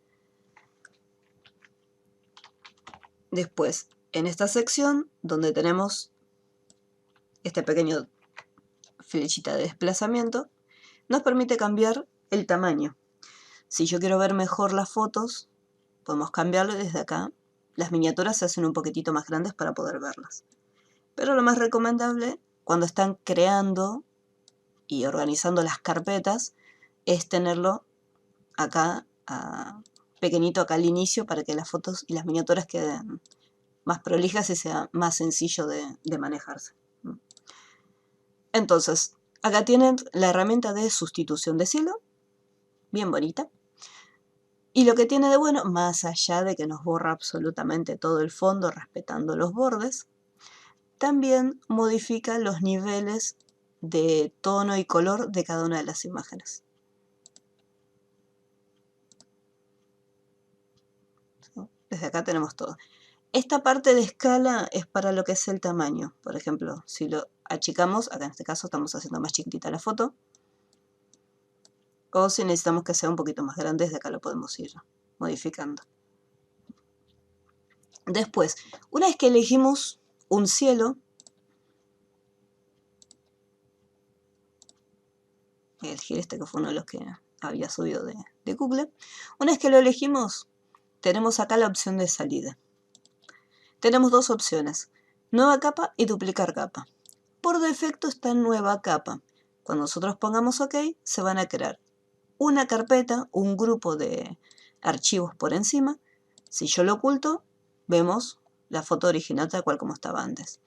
Speaker 1: Después, en esta sección donde tenemos este pequeño flechita de desplazamiento, nos permite cambiar el tamaño. Si yo quiero ver mejor las fotos, podemos cambiarlo desde acá. Las miniaturas se hacen un poquitito más grandes para poder verlas. Pero lo más recomendable cuando están creando y organizando las carpetas es tenerlo acá, pequeñito acá al inicio, para que las fotos y las miniaturas queden más prolijas y sea más sencillo de manejarse. Entonces, acá tienen la herramienta de sustitución de cielo, bien bonita. Y lo que tiene de bueno, más allá de que nos borra absolutamente todo el fondo respetando los bordes, también modifica los niveles de tono y color de cada una de las imágenes. Desde acá tenemos todo. Esta parte de escala es para lo que es el tamaño. Por ejemplo, si lo achicamos, acá en este caso estamos haciendo más chiquitita la foto. O si necesitamos que sea un poquito más grande, desde acá lo podemos ir modificando. Después, una vez que elegimos un cielo, voy a elegir este que fue uno de los que había subido de Google. Una vez que lo elegimos, tenemos acá la opción de salida. Tenemos dos opciones, nueva capa y duplicar capa. Por defecto está en nueva capa. Cuando nosotros pongamos OK, se van a crear una carpeta, un grupo de archivos por encima. Si yo lo oculto, vemos la foto original tal cual como estaba antes.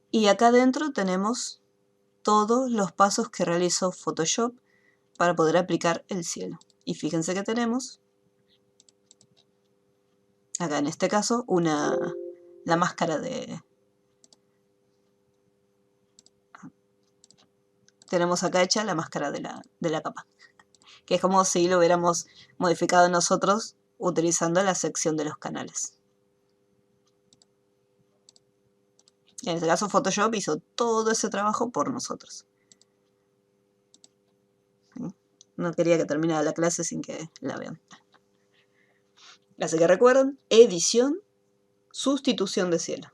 Speaker 1: Y acá adentro tenemos todos los pasos que realizó Photoshop para poder aplicar el cielo. Y fíjense que tenemos, acá en este caso, la máscara de... Tenemos acá hecha la máscara de la capa, que es como si lo hubiéramos modificado nosotros utilizando la sección de los canales. En este caso Photoshop hizo todo ese trabajo por nosotros. No quería que terminara la clase sin que la vean. Así que recuerden, edición, sustitución de cielo.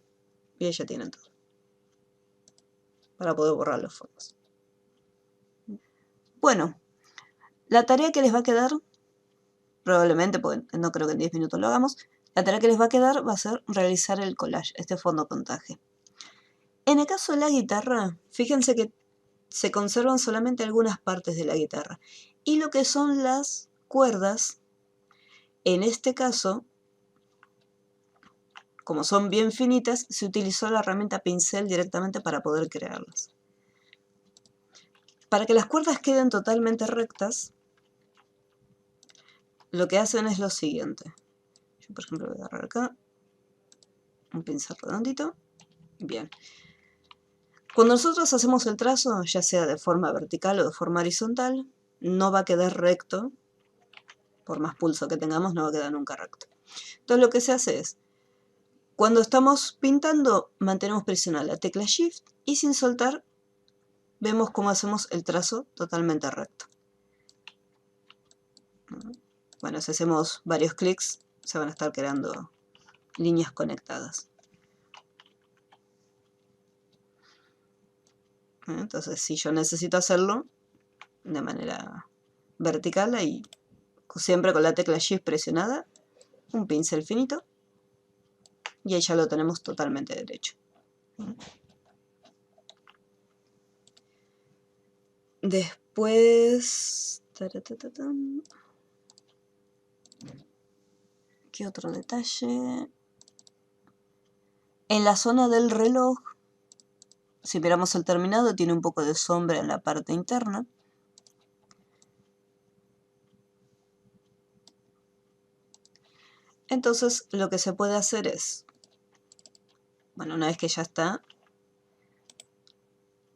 Speaker 1: Y ahí ya tienen todo. Para poder borrar los fondos. Bueno, la tarea que les va a quedar, probablemente, porque no creo que en 10 minutos lo hagamos, la tarea que les va a quedar va a ser realizar el collage, este fondo-montaje. En el caso de la guitarra, fíjense que se conservan solamente algunas partes de la guitarra. Y lo que son las cuerdas, en este caso, como son bien finitas, se utilizó la herramienta pincel directamente para poder crearlas. Para que las cuerdas queden totalmente rectas, lo que hacen es lo siguiente. Yo, por ejemplo, voy a agarrar acá un pincel redondito. Bien. Cuando nosotros hacemos el trazo, ya sea de forma vertical o de forma horizontal, no va a quedar recto. Por más pulso que tengamos, no va a quedar nunca recto. Entonces lo que se hace es, cuando estamos pintando, mantenemos presionada la tecla Shift y sin soltar, vemos cómo hacemos el trazo totalmente recto. Bueno, si hacemos varios clics, se van a estar creando líneas conectadas. Entonces, si yo necesito hacerlo de manera vertical, ahí siempre con la tecla Shift presionada, un pincel finito, y ahí ya lo tenemos totalmente derecho. Después... ¿Qué otro detalle? En la zona del reloj, si miramos el terminado, tiene un poco de sombra en la parte interna. Entonces lo que se puede hacer es, bueno, una vez que ya está,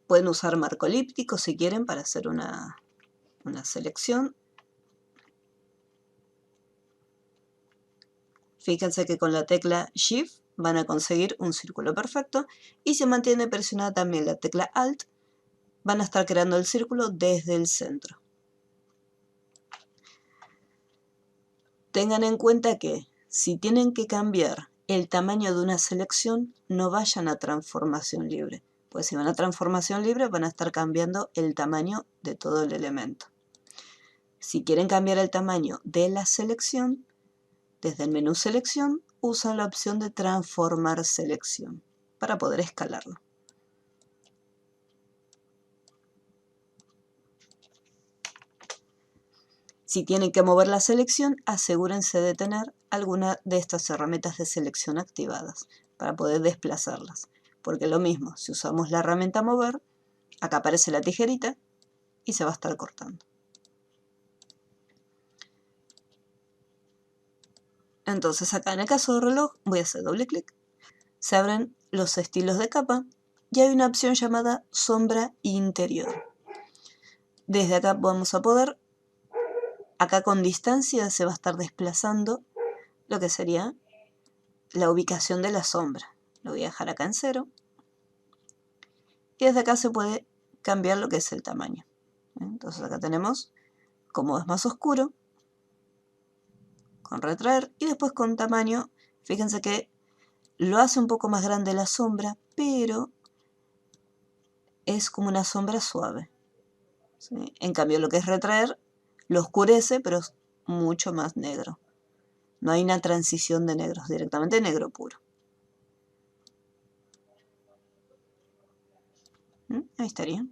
Speaker 1: pueden usar marco elíptico si quieren para hacer una selección. Fíjense que con la tecla Shift van a conseguir un círculo perfecto y si mantiene presionada también la tecla Alt, van a estar creando el círculo desde el centro. Tengan en cuenta que si tienen que cambiar el tamaño de una selección, no vayan a transformación libre, pues si van a transformación libre van a estar cambiando el tamaño de todo el elemento. Si quieren cambiar el tamaño de la selección, desde el menú selección, usan la opción de transformar selección para poder escalarlo. Si tienen que mover la selección, asegúrense de tener alguna de estas herramientas de selección activadas para poder desplazarlas. Porque lo mismo, si usamos la herramienta mover, acá aparece la tijerita y se va a estar cortando. Entonces acá en el caso del reloj voy a hacer doble clic, se abren los estilos de capa y hay una opción llamada sombra interior. Desde acá vamos a poder, acá con distancia se va a estar desplazando lo que sería la ubicación de la sombra. Lo voy a dejar acá en 0 y desde acá se puede cambiar lo que es el tamaño. Entonces acá tenemos, como es más oscuro, con retraer y después con tamaño, fíjense que lo hace un poco más grande la sombra, pero es como una sombra suave, ¿sí? En cambio lo que es retraer lo oscurece, pero es mucho más negro. No hay una transición de negros, directamente negro puro. Ahí estaría.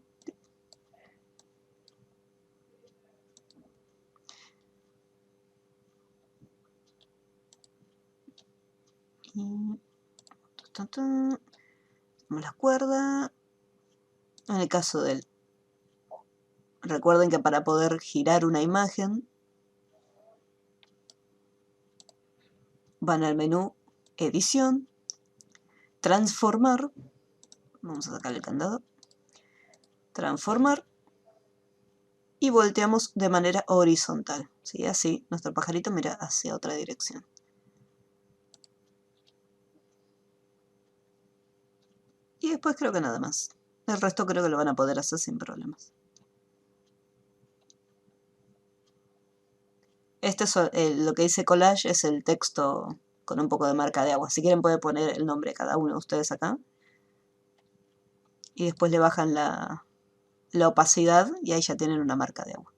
Speaker 1: Y tenemos la cuerda. En el caso del... Recuerden que para poder girar una imagen, van al menú Edición, Transformar, vamos a sacar el candado, Transformar, y volteamos de manera horizontal, ¿sí? Así nuestro pajarito mira hacia otra dirección. Y después creo que nada más. El resto creo que lo van a poder hacer sin problemas. Este es lo que dice collage, es el texto con un poco de marca de agua. Si quieren pueden poner el nombre de cada uno de ustedes acá. Y después le bajan la opacidad y ahí ya tienen una marca de agua.